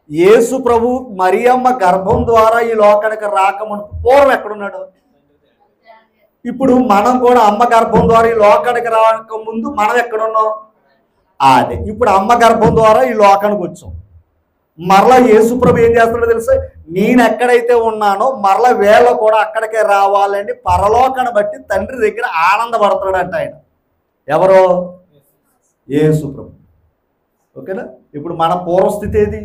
Speaker 1: యేసు ప్రభు మరియమ్మ గర్భం ద్వారా ఈ లోకానికి రాకముందు పూర్వం ఎక్కడున్నాడు? ఇప్పుడు మనం కూడా అమ్మ గర్భం ద్వారా ఈ లోకానికి రాకముందు మనం ఎక్కడున్నాం? అదే ఇప్పుడు అమ్మ గర్భం ద్వారా ఈ లోకానికి వచ్చాం. మరలా యేసు ప్రభు ఏం చేస్తున్నాడో తెలుసా? నేను ఎక్కడైతే ఉన్నానో మరలా వేళ కూడా అక్కడికే రావాలని పరలోకాన్ని బట్టి తండ్రి దగ్గర ఆనందపడుతున్నాడంట ఆయన. ఎవరో? యేసు ప్రభు. ఓకేనా? ఇప్పుడు మన పూర్వస్థితి ఏది?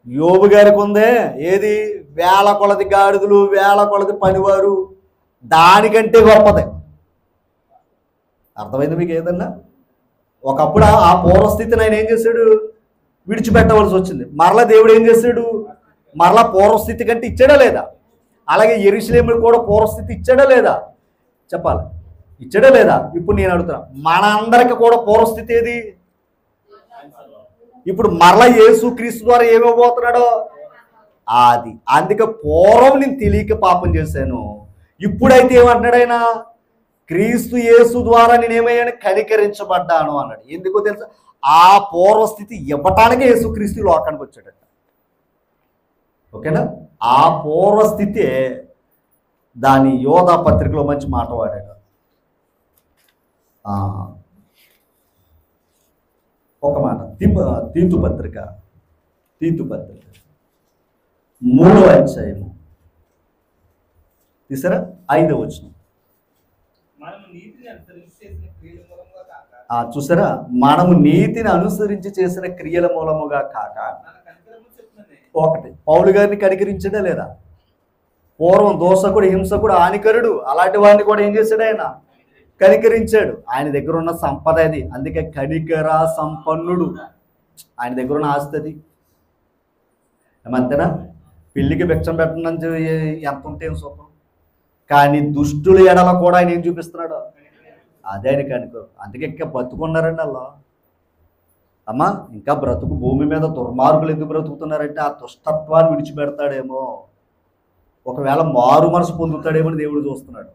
Speaker 1: యోబు గారికి ఉందే ఏది? వేల కొలది గాడిదలు, వేల కొలది పనివారు, దానికంటే గొప్పదే. అర్థమైంది మీకు ఏదన్నా? ఒకప్పుడు ఆ పూర్వస్థితిని ఆయన ఏం చేశాడు? విడిచిపెట్టవలసి వచ్చింది. మరలా దేవుడు ఏం చేశాడు? మరలా పూర్వస్థితి కంటే ఇచ్చాడా లేదా? అలాగే యెరూషలేముకు కూడా పూర్వస్థితి ఇచ్చాడా లేదా? చెప్పాలి, ఇచ్చాడా లేదా? ఇప్పుడు నేను అడుగుతున్నా, మన అందరికి కూడా పూర్వస్థితి ఏది? ఇప్పుడు మరలా యేసు క్రీస్తు ద్వారా ఏమైపోతున్నాడో అది. అందుకే పూర్వం నేను తెలియక పాపం చేశాను, ఇప్పుడైతే ఏమంటున్నాడు ఆయన? క్రీస్తు యేసు ద్వారా నేనేమయ్యాను? కనికరించబడ్డాను అన్నాడు. ఎందుకో తెలుసా? ఆ పూర్వస్థితి ఇవ్వటానికే యేసుక్రీస్తు లోకానికి వచ్చాడట. ఓకేనా? ఆ పూర్వస్థితి దాని యోధా పత్రికలో మంచి మాట వాడాడు. ఒక మాట తీతు పత్రిక 3వ అధ్యాయము తీసారా? 5వ వచనం చూసారా? మనము నీతిని అనుసరించి చేసిన క్రియల మూలముగా కాక. ఒకటి, పౌలు గారిని కనికరించడా లేదా? పూర్వం దోషకుడు, హింసకుడు, హానికరుడు, అలాంటి వాడిని కూడా ఏం చేశాడు? ఆయన కనికరించాడు. ఆయన దగ్గర ఉన్న సంపద అది. అందుకే కనికర సంపన్నుడు. ఆయన దగ్గర ఉన్న ఆస్తి అది. ఏమంతేనా? పిల్లికి భిక్షం పెట్టడం ఎంత ఉంటే ఏం సుఖం. కానీ దుష్టుల ఎడల కూడా ఆయన ఏం చూపిస్తున్నాడు? అదే ఆయన కనుకో. అందుకే ఇంకా బతుకున్నారండి అలా. అమ్మా ఇంకా బ్రతుకు భూమి మీద దుర్మార్గులు ఎందుకు బ్రతుకుతున్నారంటే ఆ దుష్టత్వాన్ని విడిచిపెడతాడేమో, ఒకవేళ మారు మనసు పొందుతాడేమో దేవుడు చూస్తున్నాడు.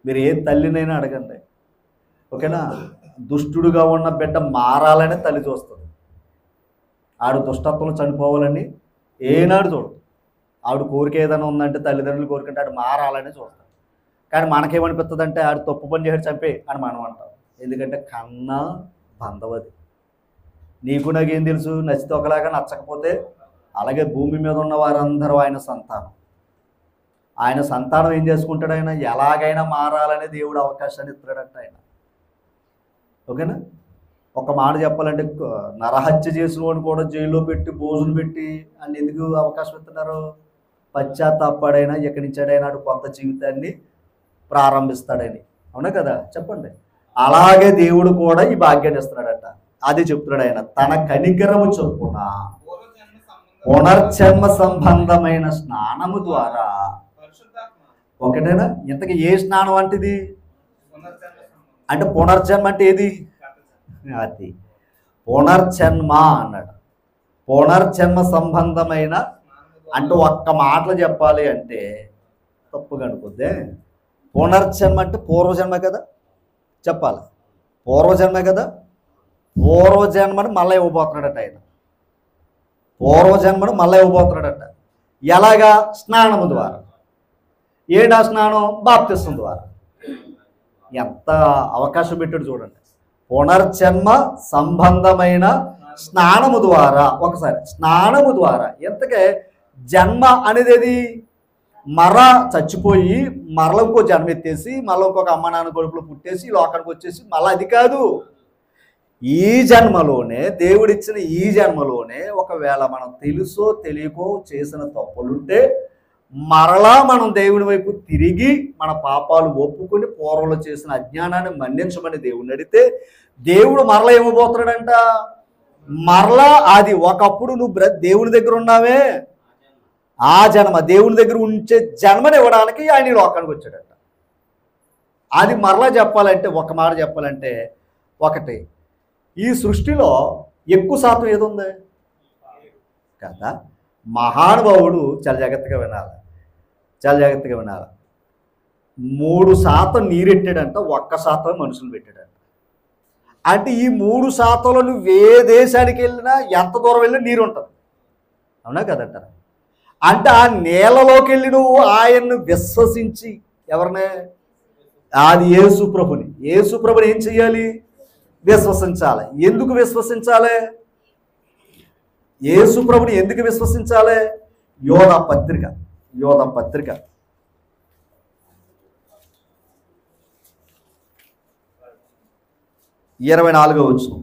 Speaker 1: మీరు ఏ తల్లినైనా అడగండి, ఓకేనా? దుష్టుడుగా ఉన్న బిడ్డ మారాలని తల్లి చూస్తుంది. ఆడు దుష్టత్వం చనిపోవాలని ఏనాడు చూడదు. ఆవిడ కోరిక ఏదైనా ఉందంటే, తల్లిదండ్రులు కోరికంటే ఆడు మారాలని చూస్తాడు. కానీ మనకేమనిపిస్తుంది అంటే ఆడు తప్పు పని చేసి చంపే అని మనం అంటాం. ఎందుకంటే కన్నా బంధవది. నీకు నాకేం తెలుసు? నచ్చితే ఒకలాగా, నచ్చకపోతే అలాగే. భూమి మీద ఉన్న వారందరూ ఆయన సంతానం. ఆయన సంతానం ఏం చేసుకుంటాడు? ఆయన ఎలాగైనా మారాలని దేవుడు అవకాశాన్ని ఇస్తాడంట ఆయన. ఓకేనా? ఒక మాట చెప్పాలంటే, నరహత్య చేసిన వాడు కూడా జైల్లో పెట్టి భోజనం పెట్టి అని ఎందుకు అవకాశం ఇస్తున్నారు? పశ్చాత్తాపడైనా ఎక్కడి నుంచాడైనా కొత్త జీవితాన్ని ప్రారంభిస్తాడని. అవునా కదా? చెప్పండి. అలాగే దేవుడు కూడా ఈ భాగ్యాన్ని ఇస్తున్నాడట. అది చెప్తున్నాడు ఆయన. తన కనికరము చొప్పున పునర్జన్మ సంబంధమైన స్నానము ద్వారా. ఒకటేనా? ఇంతకీ ఏ స్నానం అంటేది? అంటే పునర్జన్మ అంటే ఏది? అది పునర్జన్మ అన్నాడు. పునర్జన్మ సంబంధమైన అంటే ఒక్క మాటలు చెప్పాలి అంటే తప్పుగా అనుకోద్దే. పునర్జన్మ అంటే పూర్వజన్మ కదా? చెప్పాలి, పూర్వజన్మ కదా? పూర్వజన్మను మళ్ళీ ఇవ్వబోతున్నాడట ఆయన. పూర్వజన్మను మళ్ళీ ఇవ్వబోతున్నాడట. ఎలాగా? స్నానము ద్వారా. ఏడా స్నానం? బాప్తిస్మం ద్వారా. ఎంత అవకాశం పెట్టాడు చూడండి. పునర్జన్మ సంబంధమైన స్నానము ద్వారా. ఒకసారి స్నానము ద్వారా. ఎంతకే జన్మ అనేది ఏది? మరలా చచ్చిపోయి మరల ఇంకో జన్మ ఎత్తేసి మరల ఇంకొక అమ్మ నాన్న కొడుకులు పుట్టేసి లోకానికి వచ్చేసి మళ్ళీ అది కాదు. ఈ జన్మలోనే, దేవుడిచ్చిన ఈ జన్మలోనే ఒకవేళ మనం తెలుసో తెలియకో చేసిన తప్పులుంటే మరలా మనం దేవుని వైపు తిరిగి మన పాపాలు ఒప్పుకొని పూర్వంలో చేసిన అజ్ఞానాన్ని మన్నించమని దేవుడిని అడిగితే దేవుడు మరలా ఏమబోతున్నాడంట? మరలా అది ఒకప్పుడు నువ్వు దేవుని దగ్గర ఉన్నావే ఆ జన్మ, దేవుని దగ్గర ఉంచే జన్మని ఇవ్వడానికి ఆయన ఈ లోకానికి వచ్చాడట. అది మరలా చెప్పాలంటే, ఒక మాట చెప్పాలంటే, ఒకటి, ఈ సృష్టిలో ఎక్కువ శాతం ఏది ఉంది కదా? మహానుభావుడు చాలా జాగ్రత్తగా వినాలి, చాలా జాగ్రత్తగా వినాలి. 3% నీరెట్టాడంట, 1% మనుషులు పెట్టాడంట. అంటే ఈ 3%లో నువ్వు ఏ దేశానికి వెళ్ళినా ఎంత దూరం వెళ్ళినా నీరు ఉంటుంది, అవునా కదంట? అంటే ఆ నేలలోకి వెళ్ళి నువ్వు ఆయన్ను విశ్వసించి, ఎవరినే? అది యేసు ప్రభుని ఏం చెయ్యాలి? విశ్వసించాలి. ఎందుకు విశ్వసించాలి? యేసు ప్రభుని ఎందుకు విశ్వసించాలి? యోధ పత్రిక 24వ వచనం.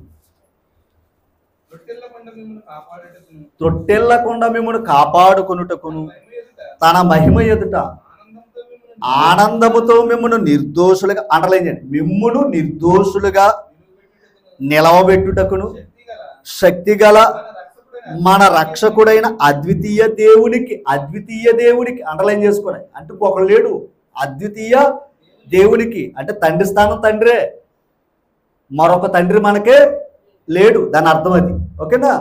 Speaker 1: తొట్టెళ్లకుండా మిమ్మల్ని కాపాడుకొనుటకును తన మహిమ ఎదుట ఆనందముతో మిమ్మల్ని నిర్దోషులుగా, అండర్లైన్ చేయండి, మిమ్మును నిర్దోషులుగా నిలవబెట్టుటకును శక్తిగల మన రక్షకుడైన అద్వితీయ దేవునికి అండర్లైన్ చేసుకోండి. అంటే ఒకడు లేడు, అద్వితీయ దేవునికి అంటే తండ్రి స్థానం తండ్రే, మరొక తండ్రి మనకే లేడు, దాని అర్థం అది. ఓకేనా?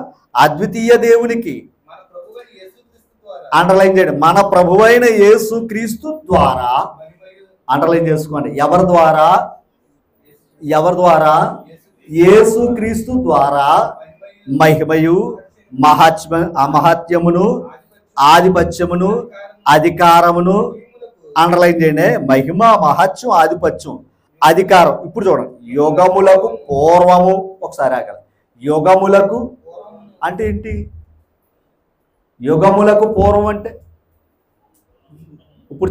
Speaker 1: అద్వితీయ దేవునికి అండర్లైన్ చేయండి, మన ప్రభువైన యేసు క్రీస్తు ద్వారా, అండర్లైన్ చేసుకోండి, ఎవరి ద్వారా? యేసు క్రీస్తు ద్వారా మహిమయు మహత్యమును ఆధిపత్యమును అధికారమును, అండర్లైన్ చేయండి, మహిమ మహత్యం ఆధిపత్యం అధికారం. ఇప్పుడు చూడండి, యుగములకు పూర్వము, ఒకసారి ఆగల, యుగములకు అంటే ఏంటి? యుగములకు పూర్వం అంటే ఇప్పుడు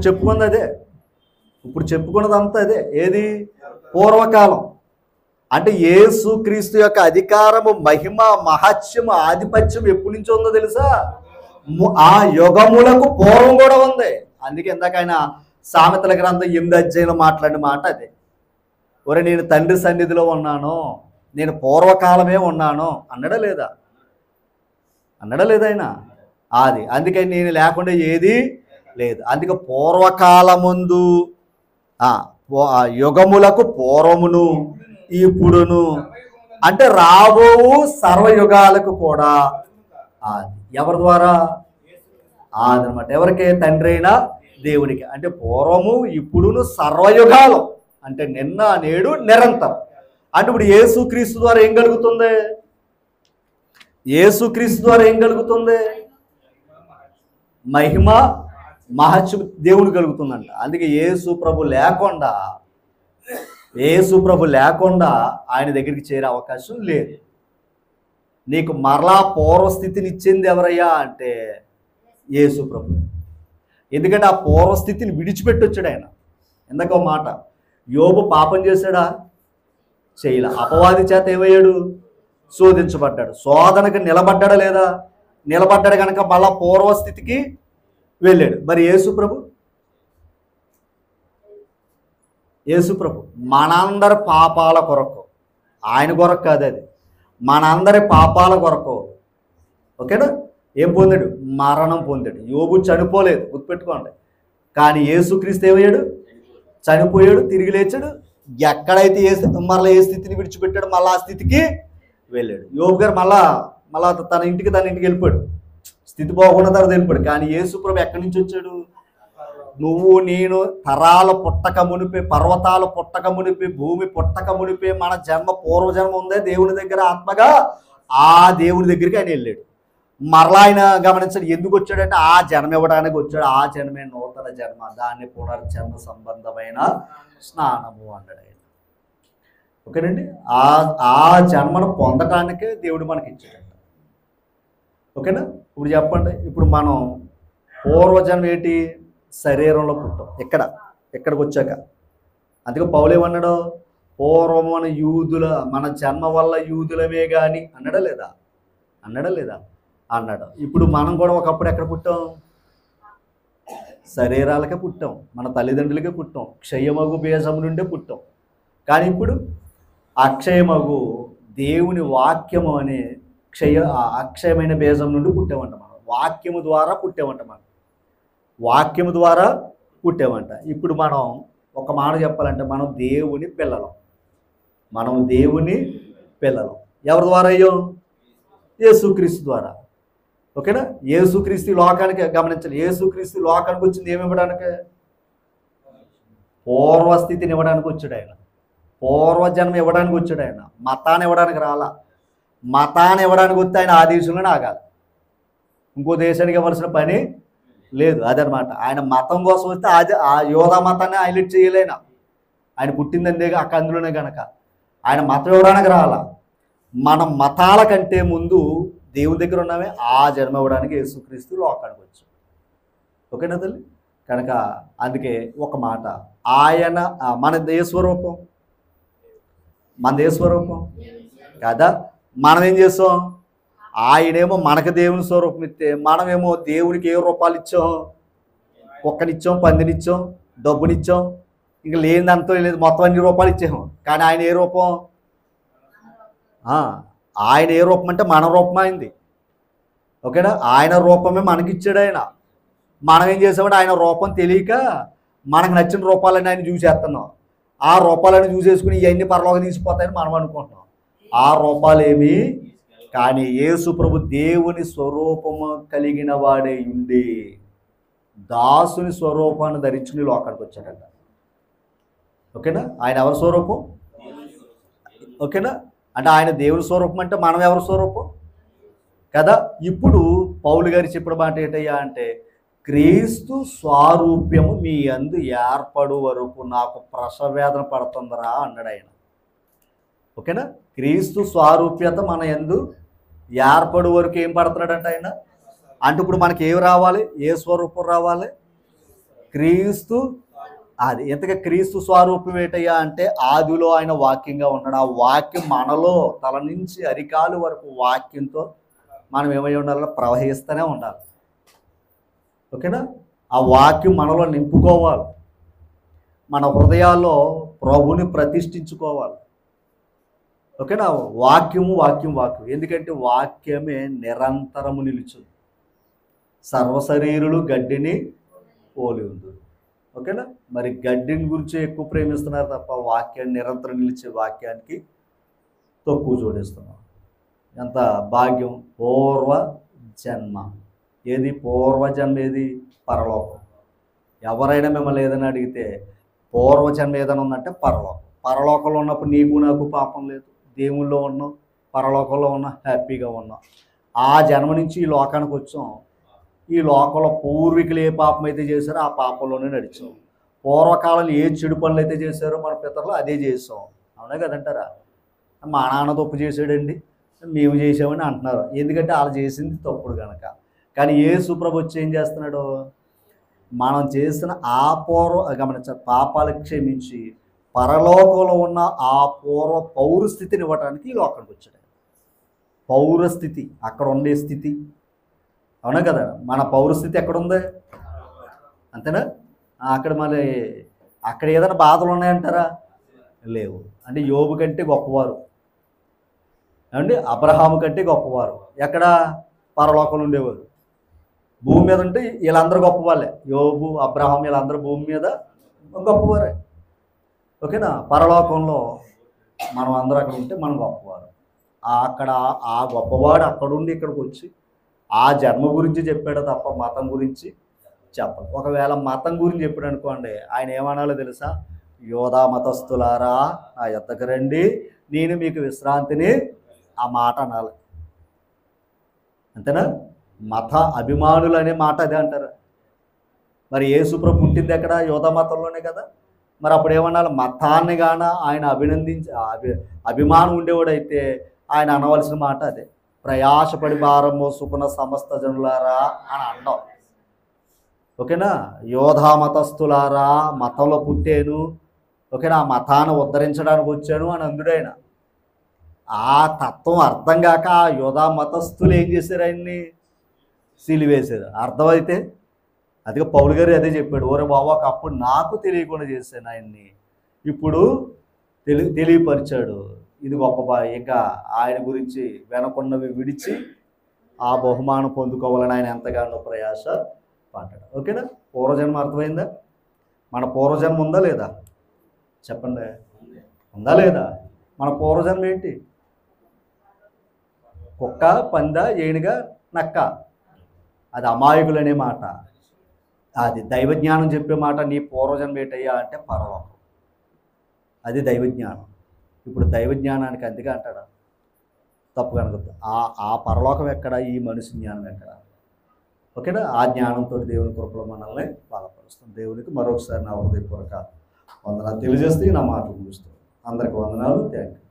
Speaker 1: చెప్పుకున్నదంతా అదే. ఏది? పూర్వకాలం. అంటే యేసు క్రీస్తు యొక్క అధికారము, మహిమ, మహత్యము, ఆధిపత్యం ఎప్పటి నుంచి ఉందో తెలుసా? ఆ యుగములకు పూర్వం కూడా ఉంది. అందుకే ఇందాక ఆయన సామెతల గ్రంథం 8వ అధ్యాయంలో మాట్లాడిన మాట అదే. ఒరే, నేను తండ్రి సన్నిధిలో ఉన్నాను, నేను పూర్వకాలమే ఉన్నాను అన్నడా లేదా ఆయన? అది అందుకని నేను లేకుండా ఏది లేదు. అందుకే పూర్వకాలముందు, యుగములకు పూర్వమును ఇప్పుడును, అంటే రాబో సర్వయుగాలకు కూడా అది ఎవరి ద్వారా? అదనమాట. ఎవరికే? తండ్రి అయిన దేవునికి. అంటే పూర్వము ఇప్పుడును సర్వయుగాలు, అంటే నిన్న నేడు నిరంతరం. అంటే ఇప్పుడు యేసుక్రీస్తు ద్వారా ఏం కలుగుతుంది? మహిమ మహత్యం దేవుడు కలుగుతుందంట. అందుకే యేసు ప్రభు లేకుండా ఆయన దగ్గరికి చేరే అవకాశం లేదు. నీకు మరలా పూర్వస్థితిని ఇచ్చింది ఎవరయ్యా అంటే యేసు ప్రభు. ఎందుకంటే ఆ పూర్వస్థితిని విడిచిపెట్టి వచ్చాడు ఆయన. ఎందుకో మాట, యోబు పాపం చేశాడా? చేయలే. అపవాది చేత ఏమయ్యాడు? శోధించబడ్డాడు. శోధనకు నిలబడ్డాడా లేదా? నిలబడ్డాడు కనుక మళ్ళా పూర్వస్థితికి వెళ్ళాడు. మరి యేసు ప్రభు మనందరి పాపాల కొరకు, ఆయన కొరకు కాదు, అది మనందరి పాపాల కొరకు, ఓకేనా? ఏం పొందాడు? మరణం పొందాడు. యోబు చనిపోలేదు, గుర్తుపెట్టుకోండి. కానీ యేసుక్రీస్తు ఏమయ్యాడు? చనిపోయాడు, తిరిగి లేచాడు. ఎక్కడైతే మరలా ఏ స్థితిని విడిచిపెట్టాడు మళ్ళీ ఆ స్థితికి వెళ్ళాడు. యోబు గారు మళ్ళా తన ఇంటికి వెళ్ళిపోయాడు. స్థితి బాగున్న తర్వాత వెళ్ళిపోయాడు. కానీ యేసు ప్రభు ఎక్కడి నుంచి వచ్చాడు? నువ్వు నేను తరాల పుట్టక మునిపే, పర్వతాలు పుట్టక మునిపే, భూమి పుట్టక మునిపే మన పూర్వజన్మ ఉందే దేవుని దగ్గర ఆత్మగా, ఆ దేవుని దగ్గరికి ఆయన వెళ్ళాడు. మరలా ఆయన గమనించాడు. ఎందుకు వచ్చాడంటే ఆ జన్మ ఇవ్వడానికి వచ్చాడు. ఆ జన్మే నూతన జన్మ, దాన్ని పునర్జన్మ సంబంధమైన స్నానము అన్నాడు ఆయన. ఓకేనండి. ఆ ఆ జన్మను పొందటానికే దేవుడు మనకి ఇచ్చాడంట. ఓకేనా. ఇప్పుడు చెప్పండి, ఇప్పుడు మనం పూర్వజన్మ ఏంటి? శరీరంలో పుట్టాం ఇక్కడికి వచ్చాక. అందుకే పౌలు ఏమన్నాడు? పూర్వం మన జన్మ వల్ల యూదులమే కానీ అన్నాడా లేదా? అన్నాడు. ఇప్పుడు మనం కూడా ఒకప్పుడు ఎక్కడ పుట్టాం? శరీరాలకే పుట్టాం, మన తల్లిదండ్రులకే పుట్టాం, క్షయమగు బీజం నుండే పుట్టాం. కానీ ఇప్పుడు అక్షయమగు దేవుని వాక్యము అనే అక్షయమైన బీజం నుండి పుట్టామంట. మనం వాక్యము ద్వారా పుట్టామంట. ఇప్పుడు మనం ఒక మాట చెప్పాలంటే మనం దేవుని పిల్లలం. ఎవరి ద్వారా అయ్యో? యేసుక్రీస్తు ద్వారా. ఓకేనా. యేసుక్రీస్తు లోకానికి, గమనించాలి, యేసుక్రీస్తు లోకానికి వచ్చింది ఏమి ఇవ్వడానికి? పూర్వస్థితిని ఇవ్వడానికి వచ్చాడు ఆయన. పూర్వజన్మ ఇవ్వడానికి వచ్చాడు ఆయన. మతాన్ని ఇవ్వడానికి రాలా. మతాన్ని ఇవ్వడానికి వస్తే ఆయన ఆ దేశంలోనే ఆగాలి, ఇంకో దేశానికి ఇవ్వాల్సిన పని లేదు. అదనమాట. ఆయన మతం కోసం వస్తే ఆ యోధా మతాన్ని హైలైట్ చేయలేనా? ఆయన పుట్టిందందే అక్కడ అందులోనే కనుక ఆయన మతం ఇవ్వడానికి రాలా. మనం మతాల కంటే ముందు దేవుని దగ్గర ఉన్నామే, ఆ జన్మ ఇవ్వడానికి యేసుక్రీస్తు లోకానికి వచ్చాడు. ఓకేనా తల్లి? కనుక అందుకే ఒక మాట, ఆయన మన దేశస్వరూపం కదా. మనం ఏం చేస్తాం? ఆయనేమో మనకు దేవుని స్వరూపం ఇస్తే, మనమేమో దేవునికి ఏ రూపాలు ఇచ్చాం? కుక్కనిచ్చాం, పందినిచ్చాం, డబ్బునిచ్చాం, ఇంకా లేనిదంతా లేదు, మొత్తం అన్ని రూపాలు ఇచ్చాము. కానీ ఆయన ఏ రూపం? ఆయన ఏ రూపం అంటే మన రూపం అయింది. ఓకేనా. ఆయన రూపమే మనకిచ్చాడు ఆయన. మనం ఏం చేసామంటే ఆయన రూపం తెలియక మనకు నచ్చిన రూపాలని ఆయన చూసేస్తున్నాం. ఆ రూపాలను చూసేసుకుని ఇవన్నీ పరలోకి తీసిపోతాయని మనం అనుకుంటున్నాం. ఆ రూపాలేమి కానీ యేసు ప్రభు దేవుని స్వరూపము కలిగిన వాడే ఉండి దాసుని స్వరూపాన్ని ధరించుకుని లోకానికి వచ్చాడంట. ఓకేనా. ఆయన ఎవరి స్వరూపం? ఓకేనా. అంటే ఆయన దేవుని స్వరూపం అంటే మనం ఎవరి స్వరూపం కదా. ఇప్పుడు పౌలు గారు చెప్పిన మాట ఏంటయ్యా అంటే, క్రీస్తు స్వారూప్యము మీ యందు ఏర్పడు వరకు నాకు ప్రసవేదన పడుతుందరా అన్నాడు ఆయన. ఓకేనా. క్రీస్తు స్వారూప్యత మన యందు ఏర్పడు వరకు ఏం పడుతున్నాడంట ఆయన అంటే, ఇప్పుడు మనకి ఏమి రావాలి? ఏ స్వరూపం రావాలి? క్రీస్తు. అది ఎంతగా క్రీస్తు స్వరూపం ఏంటయ్యా అంటే, ఆదిలో ఆయన వాక్యంగా ఉన్నాడు. ఆ వాక్యం మనలో తల నుంచి అరికాలు వరకు వాక్యంతో మనం ఏమై ఉండాలి? ప్రవహిస్తూనే ఉండాలి. ఓకేనా. ఆ వాక్యం మనలో నింపుకోవాలి. మన హృదయాల్లో ప్రభుని ప్రతిష్ఠించుకోవాలి. ఓకేనా. వాక్యము. ఎందుకంటే వాక్యమే నిరంతరము నిలుచుంది. సర్వశరీరులు గడ్డిని పోలి ఉంది. ఓకేనా. మరి గడ్డిని గురించి ఎక్కువ ప్రేమిస్తున్నారు తప్ప వాక్యాన్ని, నిరంతరం నిలిచే వాక్యానికి తక్కువ జోడిస్తున్నాం. ఎంత భాగ్యం! పూర్వ జన్మ ఏది? పూర్వజన్మ ఏది? పరలోకం. ఎవరైనా మిమ్మల్ని ఏదైనా అడిగితే పూర్వజన్మ ఏదైనా ఉందంటే పరలోకంలో ఉన్నప్పుడు నీకు నాకు పాపం లేదు, దేవుల్లో ఉన్నాం, పరలోకంలో ఉన్నాం, హ్యాపీగా ఉన్నాం. ఆ జన్మ నుంచి ఈ లోకానికి వచ్చాం. ఈ లోకంలో పూర్వీకులు ఏ పాపం అయితే చేశారో ఆ పాపంలోనే నడిచాం. పూర్వకాలంలో ఏ చెడు పనులు అయితే చేశారో మన పితరులు అదే చేసాం. అవునా కదంటారా? మా నాన్న తప్పు చేశాడండి, మేము చేసామని అంటున్నారు. ఎందుకంటే వాళ్ళు చేసింది తప్పుడు కనుక. కానీ యేసు ప్రభు వచ్చి ఏం చేస్తున్నాడు? మనం చేసిన ఆ గమనించాలి, పాపాలకు క్షమించి పరలోకంలో ఉన్న ఆ పూర్వ పౌరస్థితిని ఇవ్వడానికి ఈ లోకానికి వచ్చాడు. పౌరస్థితి అక్కడ ఉండే స్థితి. అవునా కదా. మన పౌరస్థితి ఎక్కడుంది? అంతేనా. అక్కడ మళ్ళీ అక్కడ ఏదైనా బాధలు ఉన్నాయంటారా? లేవు. అంటే యోబు కంటే గొప్పవారు, ఏమండి, అబ్రహాము కంటే గొప్పవారు ఎక్కడ? పరలోకంలో ఉండేవారు. భూమి మీద ఉంటే వీళ్ళందరూ గొప్ప వాళ్ళే. యోబు, అబ్రహాం వీళ్ళందరూ భూమి మీద గొప్పవారే. ఓకేనా. పరలోకంలో మనం అందరూ అక్కడ ఉంటే మనం గొప్పవారు. అక్కడ ఆ గొప్పవాడు అక్కడుండి ఇక్కడికి వచ్చి ఆ జన్మ గురించి చెప్పాడు తప్ప మతం గురించి చెప్పడు. ఒకవేళ మతం గురించి చెప్పాడు అనుకోండి, ఆయన ఏమనాలో తెలుసా? యోధా మతస్థులారా నా యొద్దకు రండి, నేను మీకు విశ్రాంతిని, ఆ మాట అనాలి. అంతేనా. మత అభిమానులు అనే మాట అదే అంటారు. మరి యేసు ప్రభు పుట్టింది ఎక్కడ? యోధా మతంలోనే కదా. మరి అప్పుడు ఏమన్నా మతాన్ని గాన ఆయన అభిమానం ఉండేవాడైతే ఆయన అనవలసిన మాట అదే, ప్రయాసపడి భారం మోసుకున్న సమస్త జనులారా అని అన్నాం. ఓకేనా, యోధా మతస్థులారా, మతంలో పుట్టాను, ఓకేనా, ఆ మతాన్ని ఉద్ధరించడానికి వచ్చాను అని అందుడైన. ఆ తత్వం అర్థం కాక ఆ యోధా మతస్థులు ఏం చేశారు, ఆయన్ని సిలివేశారు. అర్థమైతే అదిగా పౌలు గారు అదే చెప్పాడు, ఓరే బాబు ఒకప్పుడు నాకు తెలియకుండా చేశాను ఆయన్ని, ఇప్పుడు తెలియపరిచాడు. ఇది గొప్ప ఇంకా ఆయన గురించి వెనకున్నవి విడిచి ఆ బహుమానం పొందుకోవాలని ఆయన ఎంతగానో ప్రయాస పడ్డాడు. ఓకేనా, పూర్వజన్మ అర్థమైందా? మన పూర్వజన్మ ఉందా లేదా చెప్పండి, ఉందా లేదా? మన పూర్వజన్మ ఏంటి? కుక్క, పంద, ఏనుగా, నక్క. అది అమాయకులు అనే మాట. అది దైవజ్ఞానం చెప్పే మాట. నీ పూర్వజన్మ ఏంటయ్యా అంటే పరలోకం. అది దైవజ్ఞానం. ఇప్పుడు దైవజ్ఞానానికి అందుకే అంటాడు తప్పు కనుక ఆ పరలోకం ఎక్కడ, ఈ మనిషి జ్ఞానం ఎక్కడ? ఓకేనా, ఆ జ్ఞానంతో దేవుని కృపలో మనల్ని బలపరుస్తుంది. దేవునికి మరొకసారి నా హృదయపూర్వక వందనాలు తెలియజేస్తే నా మాటలు ముగిస్తాను. అందరికి వందనాలు. Thank you.